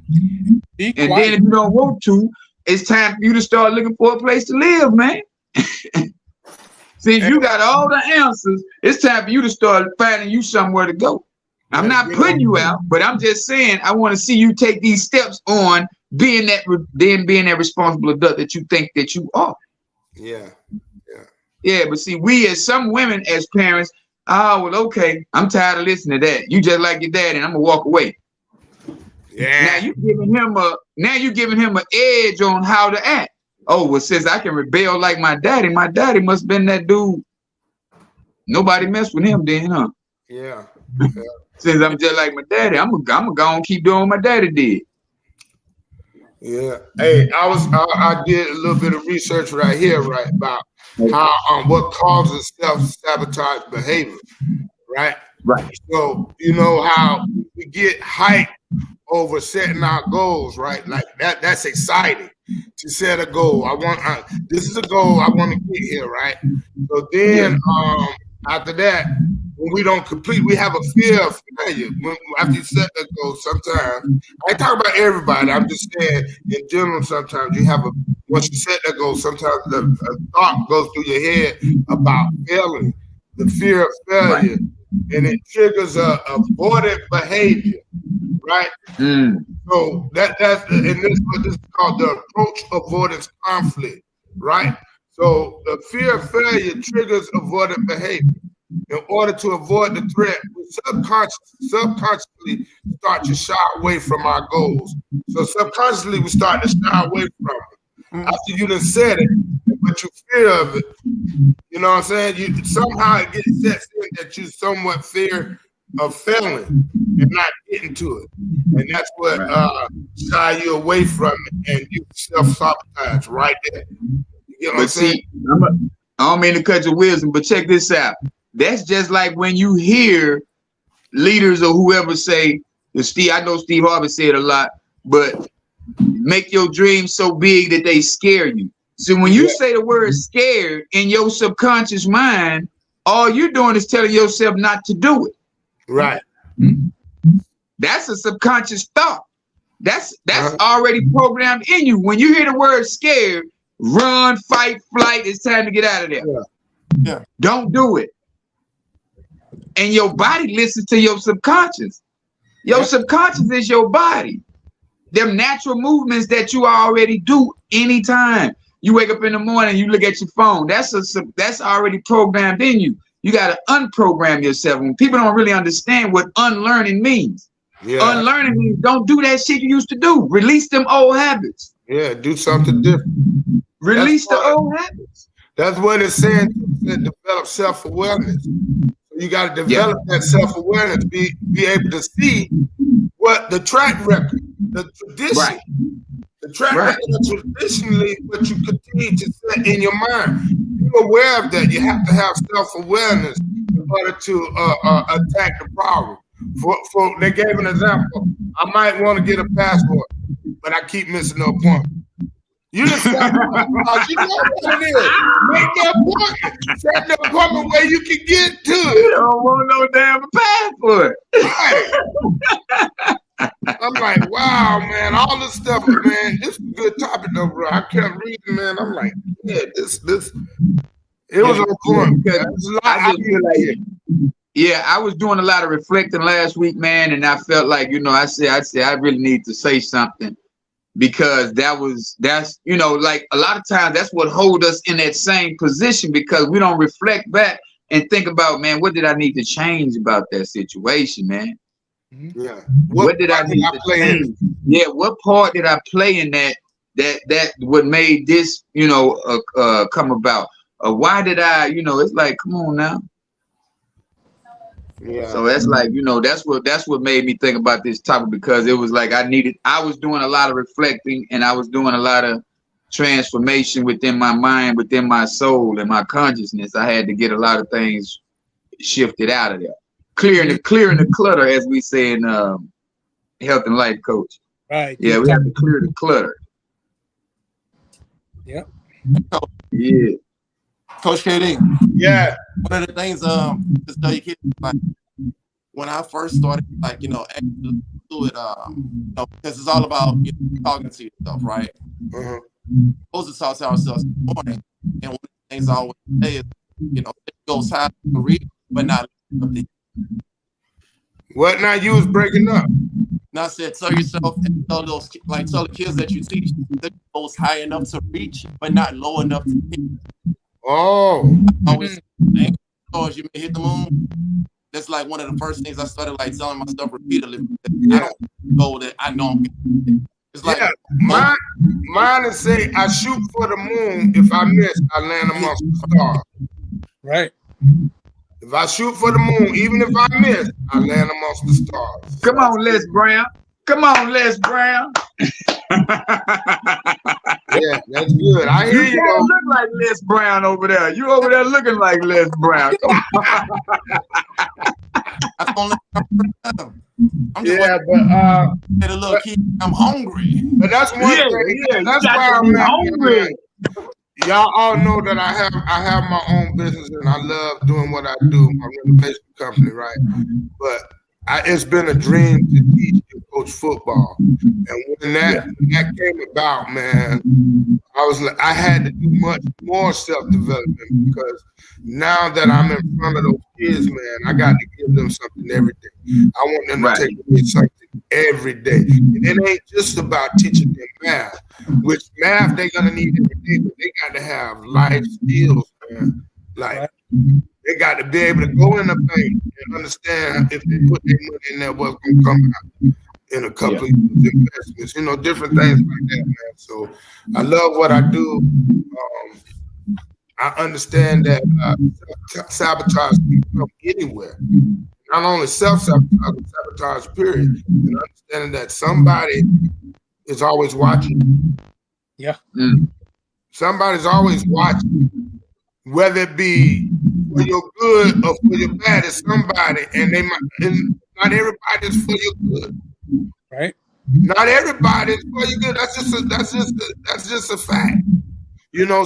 And then if you don't want to, it's time for you to start looking for a place to live, man. Since you got all the answers, it's time for you to start finding you somewhere to go. I'm not putting you out, but I'm just saying I want to see you take these steps on being that responsible adult that you think that you are. Yeah. Yeah, but see, we as some women as parents, okay, I'm tired of listening to that. You just like your daddy, and I'm gonna walk away. Yeah. Now you're giving him an edge on how to act. Oh, well, since I can rebel like my daddy must have been that dude. Nobody messed with him then, huh? Yeah. Since I'm just like my daddy, I'm gonna go and keep doing what my daddy did. Yeah. Hey, I did a little bit of research right here, right, about how what causes self-sabotage behavior, right? Right. So how we get hyped over setting our goals, right? Like that's exciting to set a goal. This is a goal I want to get here, right? So then after that, when we don't complete, we have a fear of failure. After you set that goal, sometimes I ain't talking about everybody. I'm just saying in general. Sometimes you have once you set that goal, sometimes a thought goes through your head about failing. the fear of failure, and it triggers a avoidant behavior, right? So that's and this what this is called, the approach avoidance conflict, right? So the fear of failure triggers avoidant behavior. In order to avoid the threat, we subconsciously start to shy away from our goals. So subconsciously we start to shy away from it. After you done said it, but you fear of it, you know what I'm saying? You somehow it gets sets in that you somewhat fear of failing and not getting to it. And that's what shy you away from it, and you self-sabotage right there. You get what I'm saying? I don't mean to cut your wisdom, but check this out. That's just like when you hear leaders or whoever say, I know Steve Harvey said a lot, but make your dreams so big that they scare you. So when you say the word scared in your subconscious mind, all you're doing is telling yourself not to do it. Right. That's a subconscious thought. That's already programmed in you. When you hear the word scared, run, fight, flight, it's time to get out of there. Yeah. Don't do it. And your body listens to your subconscious. Your subconscious is your body. Them natural movements that you already do anytime. You wake up in the morning, you look at your phone. That's already programmed in you. You got to unprogram yourself. When people don't really understand what unlearning means. Unlearning means don't do that shit you used to do. Release them old habits. Yeah, do something different. Release the old habits. That's what it's saying. Develop self-awareness. You got to develop that self-awareness, be able to see what the track record, the tradition, the track record traditionally what you continue to set in your mind. You're aware of that. You have to have self-awareness in order to attack the problem. For they gave an example. I might want to get a passport, but I keep missing the appointment. You just you know what it is. Make the appointment. Set the appointment where you can get to it. You don't want no damn passport. Right. I'm like, wow, man, all this stuff, man. This is a good topic though, bro. I kept reading, man. I'm like, yeah, this. It was on point. I was doing a lot of reflecting last week, man, and I felt like, I said I really need to say something. Because that's like a lot of times that's what holds us in that same position, because we don't reflect back and think about, man, what did I need to change about that situation, man? Yeah. What did I need to change? Yeah, what part did I play in that what made this, come about? Why did I, it's like, come on now. Yeah. So that's like, that's what made me think about this topic, because it was like I was doing a lot of reflecting, and I was doing a lot of transformation within my mind, within my soul and my consciousness. I had to get a lot of things shifted out of there. Clearing the clutter, as we say in health and life coach. Right. Yeah, we have to clear the clutter. Yep. Yeah. Coach KD. Yeah. One of the things to tell your kids, like when I first started, actually do it, because it's all about talking to yourself, right? Uh-huh. We're supposed to talk to ourselves in the morning, and one of the things I always say is, it goes high to read, but not up the. What now? You was breaking up. And I said, tell yourself and tell the kids that you teach that it goes high enough to reach, but not low enough to hit. Oh. I always you may hit the moon. That's like one of the first things I started telling myself repeatedly. I don't go that I know I'm getting. It's like mine is say I shoot for the moon. If I miss, I land amongst the stars. Right. If I shoot for the moon, even if I miss, I land amongst the stars. Come on, Les Brown. Come on, Les Brown. Yeah, that's good. I hear you. You look like Les Brown over there. You over there looking like Les Brown. I'm just get a little kid. I'm hungry. But that's one thing. Yeah, that's why I'm hungry. Y'all all know that I have my own business and I love doing what I do. I run a pastry company, right? But it's been a dream to teach coach football. And when that came about, man, I had to do much more self-development because now that I'm in front of those kids, man, I got to give them something every day. I want them to take away something every day. And it ain't just about teaching them math, which math they're gonna need every day, but they got to have life skills, man. Like they got to be able to go in the bank and understand if they put their money in there, what's gonna come out in a couple of investments, different things like that, man. So I love what I do. I understand that sabotage can come anywhere. Not only self-sabotage, but sabotage, period. And understanding that somebody is always watching. Yeah. Somebody's always watching. Whether it be for your good or for your bad, it's somebody, and not everybody is for your good. Right. Not everybody is for your good. That's just a fact.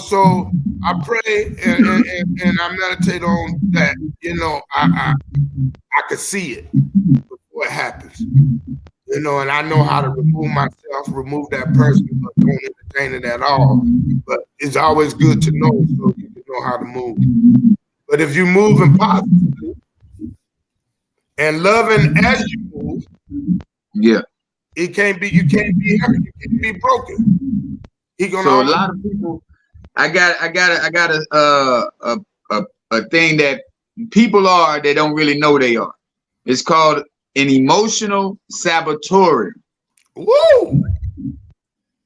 So I pray and I meditate on that. I could see it before it happens. And I know how to remove that person, but don't entertain it at all. But it's always good to know so you can know how to move. But if you move in positively and loving as you move, you can't be hurt, you can't be broken. So a lot of people, I got a thing that people are they don't really know they are. It's called an emotional saboteur. Woo!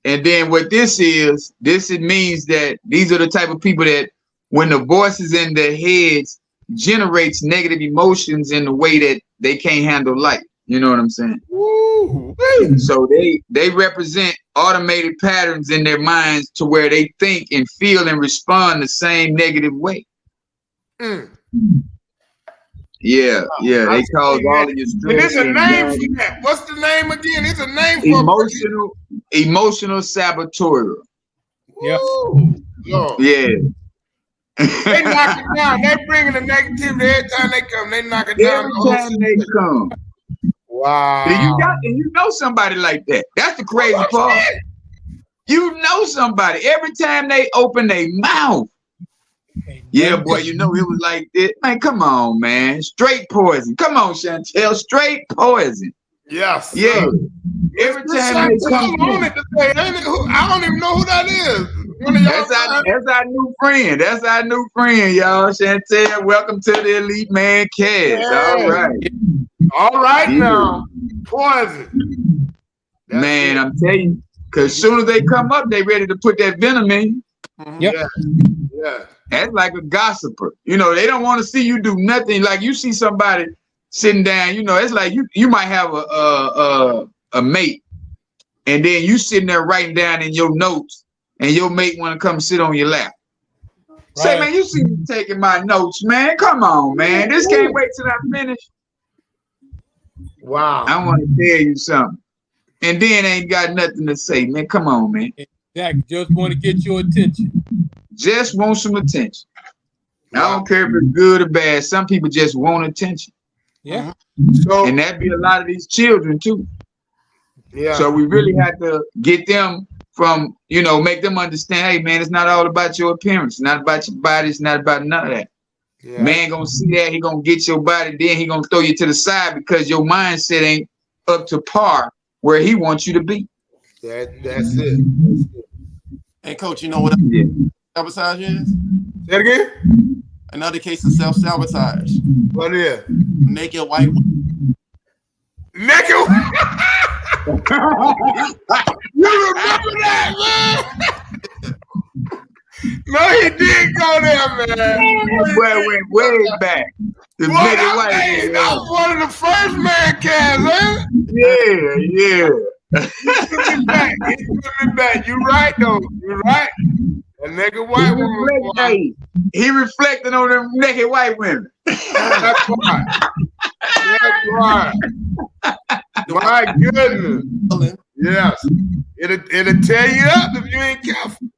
And then what this it means that these are the type of people that when the voices in their heads generates negative emotions in the way that they can't handle life. You know what I'm saying? Woo! So they represent automated patterns in their minds to where they think and feel and respond the same negative way. Yeah, they cause all of your stress. There's a name for that. What's the name again? It's a name for emotional saboteur. Yeah. Yeah. They knock it down. They bringing the negativity every time they come. They knock it down. Every time they come. Wow. And you know somebody like that. That's the crazy part. You know somebody every time they open their mouth. Yeah, boy, it was like this. Man, come on, man. Straight poison. Come on, Chantel. Straight poison. Yes. Yeah. Every time they come I don't even know who that is. That's our new friend. That's our new friend, y'all. Chantel, welcome to the Elite Mancast. Yeah. All right now. Poison. Man, I'm telling you, because as soon as they come up, they ready to put that venom in you. Yeah. That's like a gossiper. They don't want to see you do nothing. Like you see somebody sitting down, it's like you might have a mate, and then you sitting there writing down in your notes, and your mate want to come sit on your lap. Right. Say, man, you see me taking my notes, man. Come on, man. This can't wait till I finish. Wow. I want to tell you something. And then ain't got nothing to say, man. Come on, man. Exactly. Just want to get your attention. Just want some attention. Wow. I don't care if it's good or bad. Some people just want attention. Yeah. And that be a lot of these children too. Yeah. So we really have to get them from, make them understand, hey man, it's not all about your appearance, it's not about your body, it's not about none of that. Yeah. Man gonna see that, he gonna get your body, then he gonna throw you to the side because your mindset ain't up to par where he wants you to be. That's it. Hey coach, you know what sabotage is? Say it again? Another case of self-sabotage. What is? Naked white women. Naked You remember that, man? No, he did go there, man. Boy went way back. The naked white man. That was one of the first Mancast, man. Yeah. He took me back. You right, though. You right. A naked white woman. He reflected on them naked white women. That's right. That's right. My goodness. Yes. It'll tear you up if you ain't careful.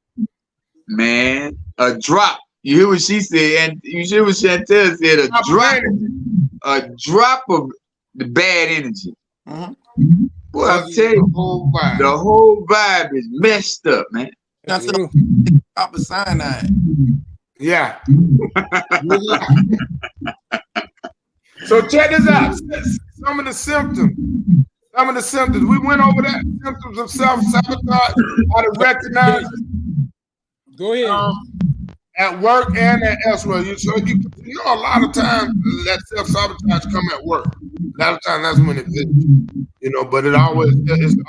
Man, a drop. You hear what she said, and you hear what Chantel said, a drop of the bad energy. Boy, I'm telling you, the whole vibe is messed up, man. That's the top of cyanide. Yeah. So check this out. Some of the symptoms. We went over that. Symptoms of self-sabotage, how to recognize it. Go ahead. At work and at elsewhere. You know, a lot of times that self-sabotage come at work. A lot of times that's when it visits you. You know, but it's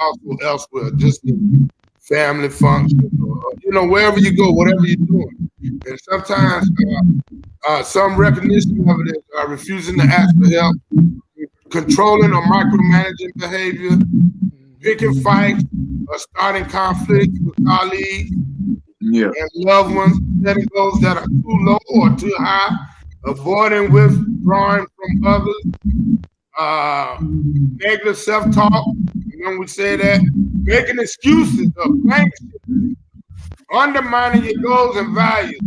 also elsewhere, just in family functions, or, you know, wherever you go, whatever you're doing. And sometimes some recognition of it is refusing to ask for help, controlling or micromanaging behavior, picking fights, or starting conflicts with colleagues and loved ones, setting goals that are too low or too high, avoiding withdrawing from others, negative self-talk, when we say that, making excuses or blaming, undermining your goals and values,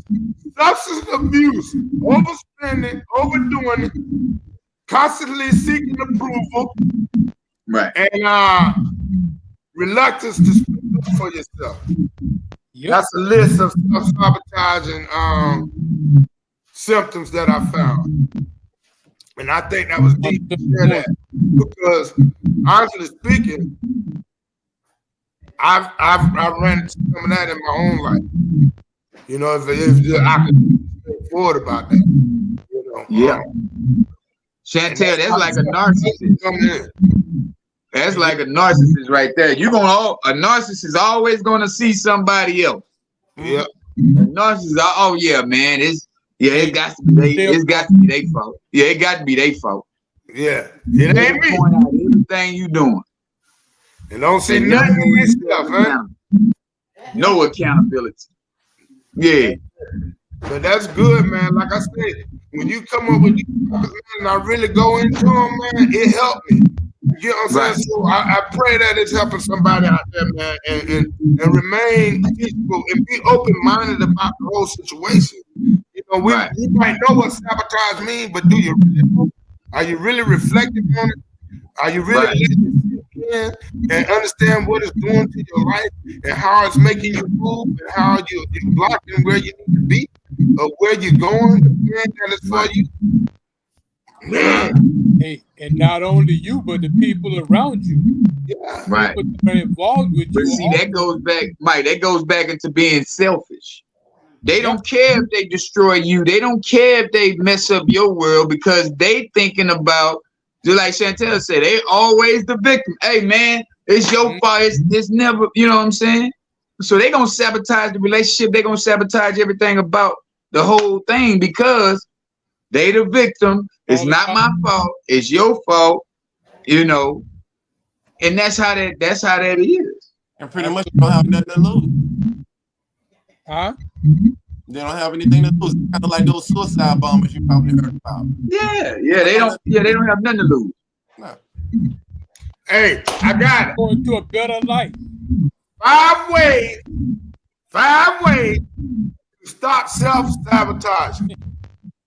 substance abuse, overspending, overdoing it, constantly seeking approval, and reluctance to speak up for yourself. Yep. That's a list of self-sabotaging symptoms that I found. And I think that was deep to share that, because honestly speaking, I've ran into some of that in my own life. You know, if I could be straightforward about that. You know, Chantel, that's like a narcissist. That's like a narcissist right there. A narcissist is always going to see somebody else. Yeah. A narcissist, oh yeah, man, it got to be their fault. Yeah, it got to be their fault. Yeah, it ain't me. Point out everything you doing. And don't say nothing to yourself, man. No accountability. Yeah. But that's good, man. Like I said, when you come up with these topics, man, and I really go into them, man, it helped me. You get what I'm saying? So I pray that it's helping somebody out there, man, and remain peaceful and be open-minded about the whole situation. You know, we might know what sabotage means, but do you really know? Are you really reflecting on it? Are you really listening and understand what it's doing to your life and how it's making you move and how you're blocking where you need to be or where you're going, the plan that is for you? Man. Hey, and not only you, but the people around you. Yeah. Right. People that are involved with you. See, that goes back, Mike, that goes back into being selfish. They don't care if they destroy you. They don't care if they mess up your world, because they thinking about, just like Chantel said, they always the victim. Hey, man, it's your fault. It's never, you know what I'm saying? So they going to sabotage the relationship. They going to sabotage everything about the whole thing, because they the victim. It's not my fault. It's your fault, you know. And that's how that is. And pretty much you don't have nothing to lose. Huh? They don't have anything to lose. Kind of like those suicide bombers you probably heard about. Yeah, they don't have nothing to lose. No. Hey, I got it. Going to a better life. 5 ways to stop self-sabotaging.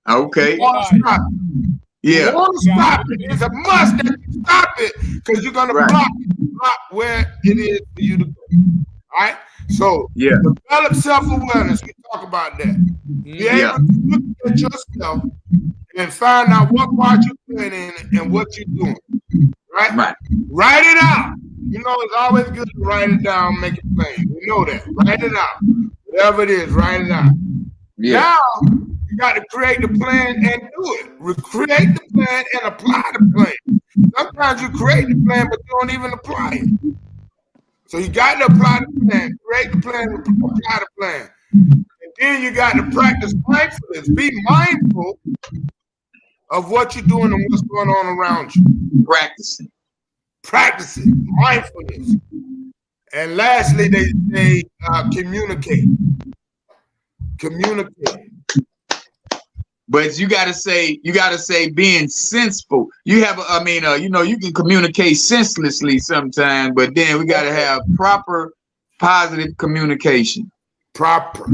Okay. You want to stop it. Yeah. You want to stop it. It's a must that you stop it, because you're gonna block where it is for you to go. All right. So develop self-awareness. We talk about that. Be able to look at yourself and find out what part you're playing in and what you're doing. Right? Write it out. You know, it's always good to write it down, make it plain. We know that. Write it out. Whatever it is, write it out. Yeah. Now you got to create the plan and do it. Create the plan and apply the plan. Sometimes you create the plan, but you don't even apply it. So you got to apply the plan, create the plan, and apply the plan. And then you got to practice mindfulness. Be mindful of what you're doing and what's going on around you. Practicing mindfulness. And lastly, they communicate. But you gotta say being senseful. You have, you know, you can communicate senselessly sometimes, but then we gotta have proper positive communication. Proper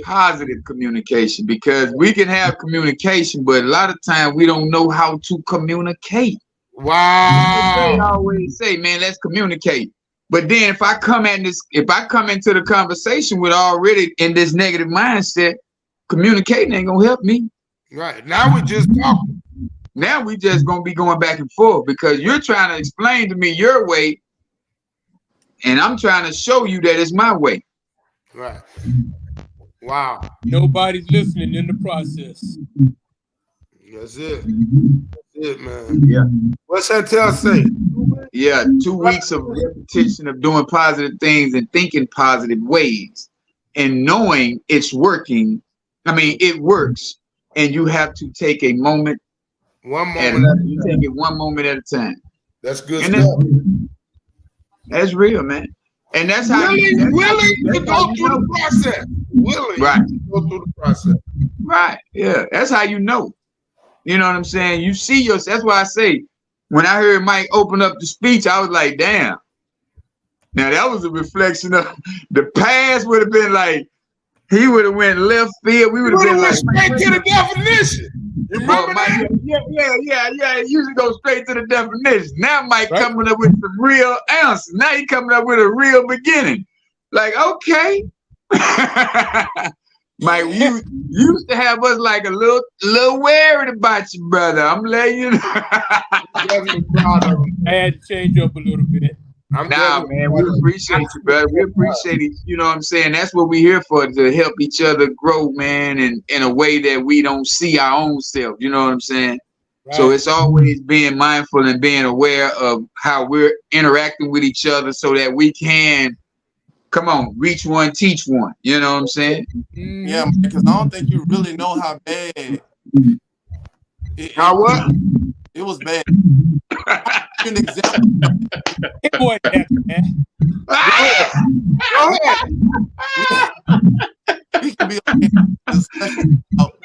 positive communication, because we can have communication, but a lot of times we don't know how to communicate. Wow. They always say, man, let's communicate. But then if I come into the conversation with already in this negative mindset, communicating ain't gonna help me. Right. Now we just talking. Now we just gonna be going back and forth because you're trying to explain to me your way, and I'm trying to show you that it's my way. Right. Wow. Nobody's listening in the process. That's it. That's it, man. Yeah. What's Chantel say? Yeah, 2 weeks of repetition of doing positive things and thinking positive ways and knowing it's working. I mean, it works, and you have to take a moment. You take it one moment at a time. That's good and stuff. That's real, man. And that's how willing to go through the process. Willing to go through the process. Right. Yeah. That's how you know. You know what I'm saying? You see yourself. That's why I say, when I heard Mike open up the speech, I was like, damn. Now that was a reflection of the past. Would have been like, he would have went left field. We would have been like straight to the definition. You remember that? Yeah. It usually go straight to the definition. Now Mike coming up with some real answers. Now he coming up with a real beginning. Like, okay. Mike, you used to have us like a little worried about you, brother. I'm letting you know. I had to change up a little bit. Man, we appreciate you, brother. We appreciate it. You know what I'm saying? That's what we're here for, to help each other grow, man, and in a way that we don't see our own self. You know what I'm saying? Right. So it's always being mindful and being aware of how we're interacting with each other so that we can, come on, reach one, teach one. You know what I'm saying? Yeah, because I don't think you really know how bad. It was bad. An example. It wasn't that bad. We can be okay.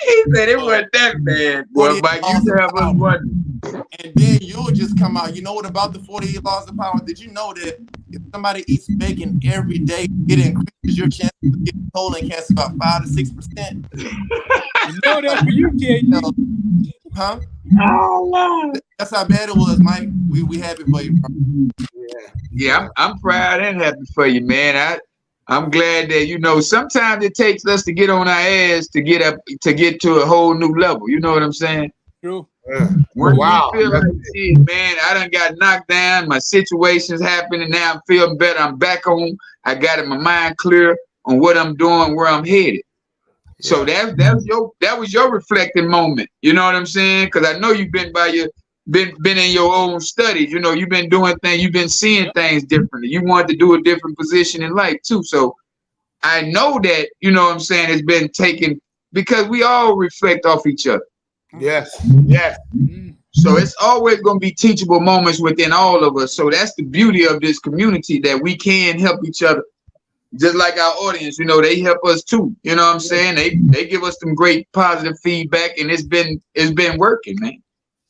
He said it wasn't that bad. Boy, Mike, you have us wondering. And then you'll just come out. You know what about the 48 laws of power? Did you know that if somebody eats bacon every day, it increases your chance of getting colon cancer about 5 to 6%? You know that for you, KD. Huh? Oh, that's how bad it was, Mike. We happy for you, bro. Yeah, I'm proud and happy for you, man. I'm glad that, you know, sometimes it takes us to get on our ass to get to a whole new level. You know what I'm saying? True. When you feel like, shit, man, I done got knocked down, my situation's happening, now I'm feeling better, I'm back on, I got my mind clear on what I'm doing, where I'm headed. So that was your reflecting moment. You know what I'm saying? Because I know you've been in your own studies. You know, you've been doing things, you've been seeing things differently. You wanted to do a different position in life too. So I know that, you know what I'm saying, it's been taken because we all reflect off each other. Yes. So it's always going to be teachable moments within all of us. So that's the beauty of this community, that we can help each other. Just like our audience, you know, they help us too. You know what I'm saying? They give us some great positive feedback, and it's been working, man.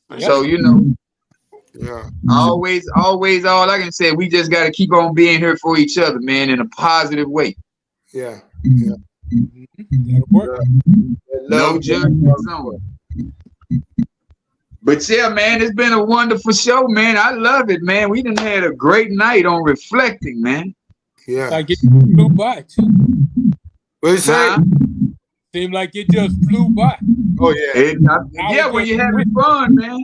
Yep. So, you know, always all I can say, we just got to keep on being here for each other, man, in a positive way. Yeah. That'll work. No judgment zone. But yeah, man, it's been a wonderful show, man. I love it, man. We done had a great night on reflecting, man. Yeah. Like it flew by too. What you say? Seemed like it just flew by. Oh yeah. When you're having fun, man.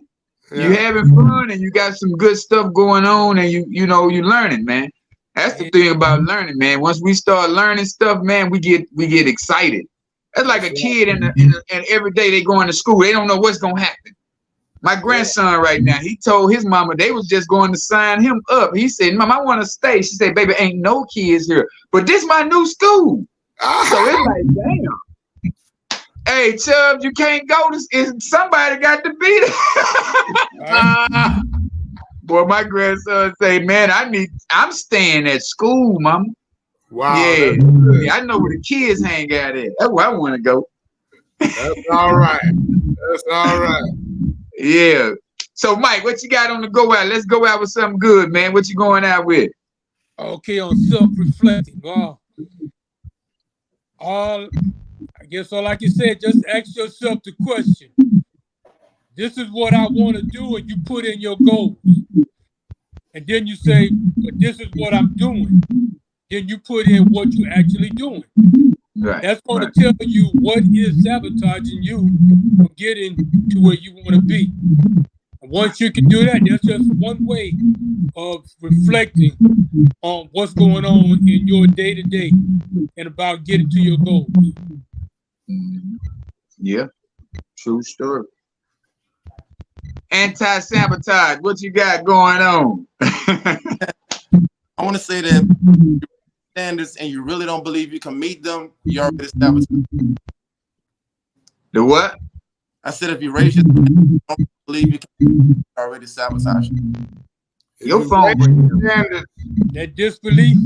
Yeah. You having fun and you got some good stuff going on, and you know you learning, man. That's the thing about learning, man. Once we start learning stuff, man, we get excited. That's like a kid and every day they going to school, they don't know what's gonna happen. My grandson right now, he told his mama they was just going to sign him up. He said, "Mom, I want to stay." She said, "Baby, ain't no kids here, but this my new school." So it's like, damn. Hey, Chubbs, you can't go. Somebody got to be there. Boy, my grandson say, "Man, I'm staying at school, Mama." Wow. Yeah, I know where the kids hang out at. That's where I want to go. That's all right. That's all right. Yeah. So, Mike, what you got on the go out? Let's go out with something good, man. What you going out with? Okay, on self-reflecting. I guess all I can say, just ask yourself the question: this is what I want to do, and you put in your goals. And then you say, but this is what I'm doing. Then you put in what you're actually doing. Right. That's going to tell you what is sabotaging you from getting to where you want to be. And once you can do that, that's just one way of reflecting on what's going on in your day-to-day and about getting to your goals. Yeah, true story. Anti-sabotage, what you got going on? I want to say that standards and you really don't believe you can meet them, you already sabotaged. The what? I said if you raise your standards, don't believe you can, you already sabotage. Your phone. That disbelief.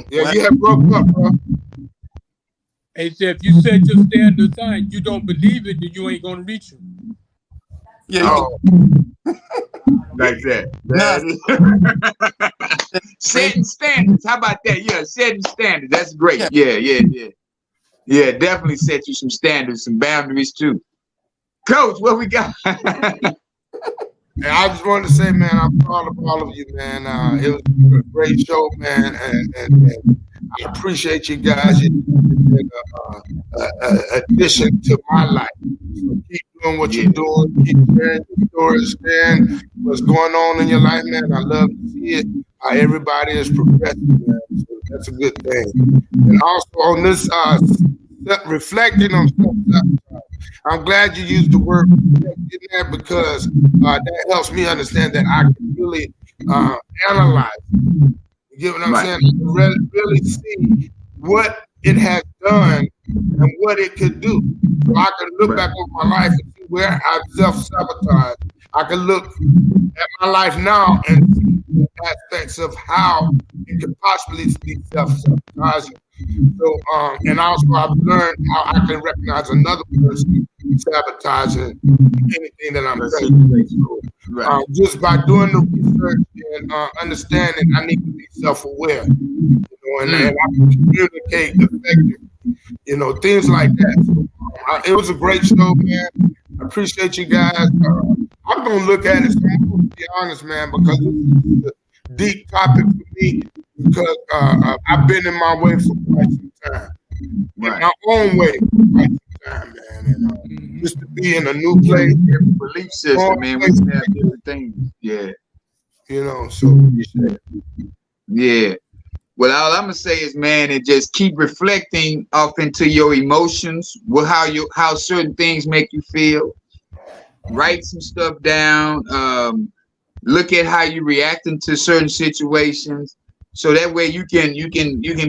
Yeah, you have broke up, bro. They said if you set your standards high and you don't believe it, then you ain't gonna reach them. Yeah, like that. Nah. Setting standards. How about that? Yeah, setting standards. That's great. Yeah, definitely set you some standards, some boundaries too. Coach, what we got? And I just wanted to say, man, I'm proud of all of you, man. It was a great show, man, and I appreciate you guys. You did an addition to my life. So keep doing what you're doing. Keep sharing your stories, sharing what's going on in your life, man. I love to see it. How everybody is progressing, man. So that's a good thing. And also on this, reflecting on stuff. I'm glad you used the word reflecting there because that helps me understand that I can really analyze. You get what I'm saying? Really see what it has done and what it could do. So I can look back over my life and see where I self-sabotage. I can look at my life now and see the aspects of how it could possibly be self-sabotaging. So, and also I've learned how I can recognize another person sabotaging anything that I'm saying. So, just by doing the research and understanding, I need to be self-aware, you know, and I can communicate effectively, you know, things like that. So, it was a great show, man. I appreciate you guys. I'm gonna look at it. So I'm gonna be honest, man, because this is a deep topic for me. Because I've been in my way for quite some time, in my own way for quite some time, man. And just to be in a new place, belief system, man. We have different things, you know. So yeah. Well, all I'm gonna say is, man, and just keep reflecting off into your emotions, how certain things make you feel. Write some stuff down. Look at how you reacting to certain situations. So that way you can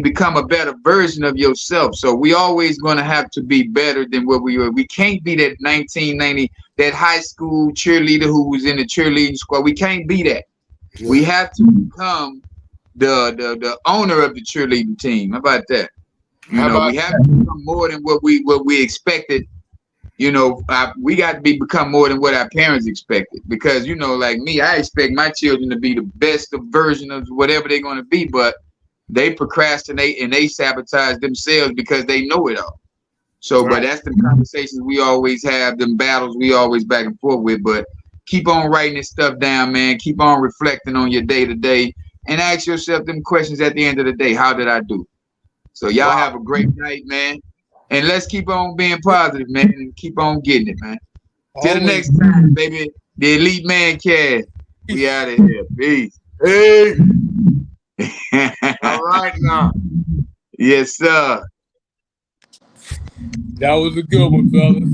become a better version of yourself. So we always going to have to be better than what we were. We can't be that 1990, that high school cheerleader who was in the cheerleading squad. We can't be that. Yeah. We have to become the owner of the cheerleading team. How about that? We have to become more than what we expected. You know, we got to become more than what our parents expected, because, you know, like me, I expect my children to be the best version of whatever they're going to be, but they procrastinate and they sabotage themselves because they know it all. So, but that's the conversations we always have, them battles we always back and forth with. But keep on writing this stuff down, man. Keep on reflecting on your day to day and ask yourself them questions at the end of the day. How did I do? So y'all have a great night, man. And let's keep on being positive, man, and keep on getting it, man. Till the next time, baby. The Elite Mancast. We out of here. Peace. Hey. All right now. Yes, sir. That was a good one, fellas.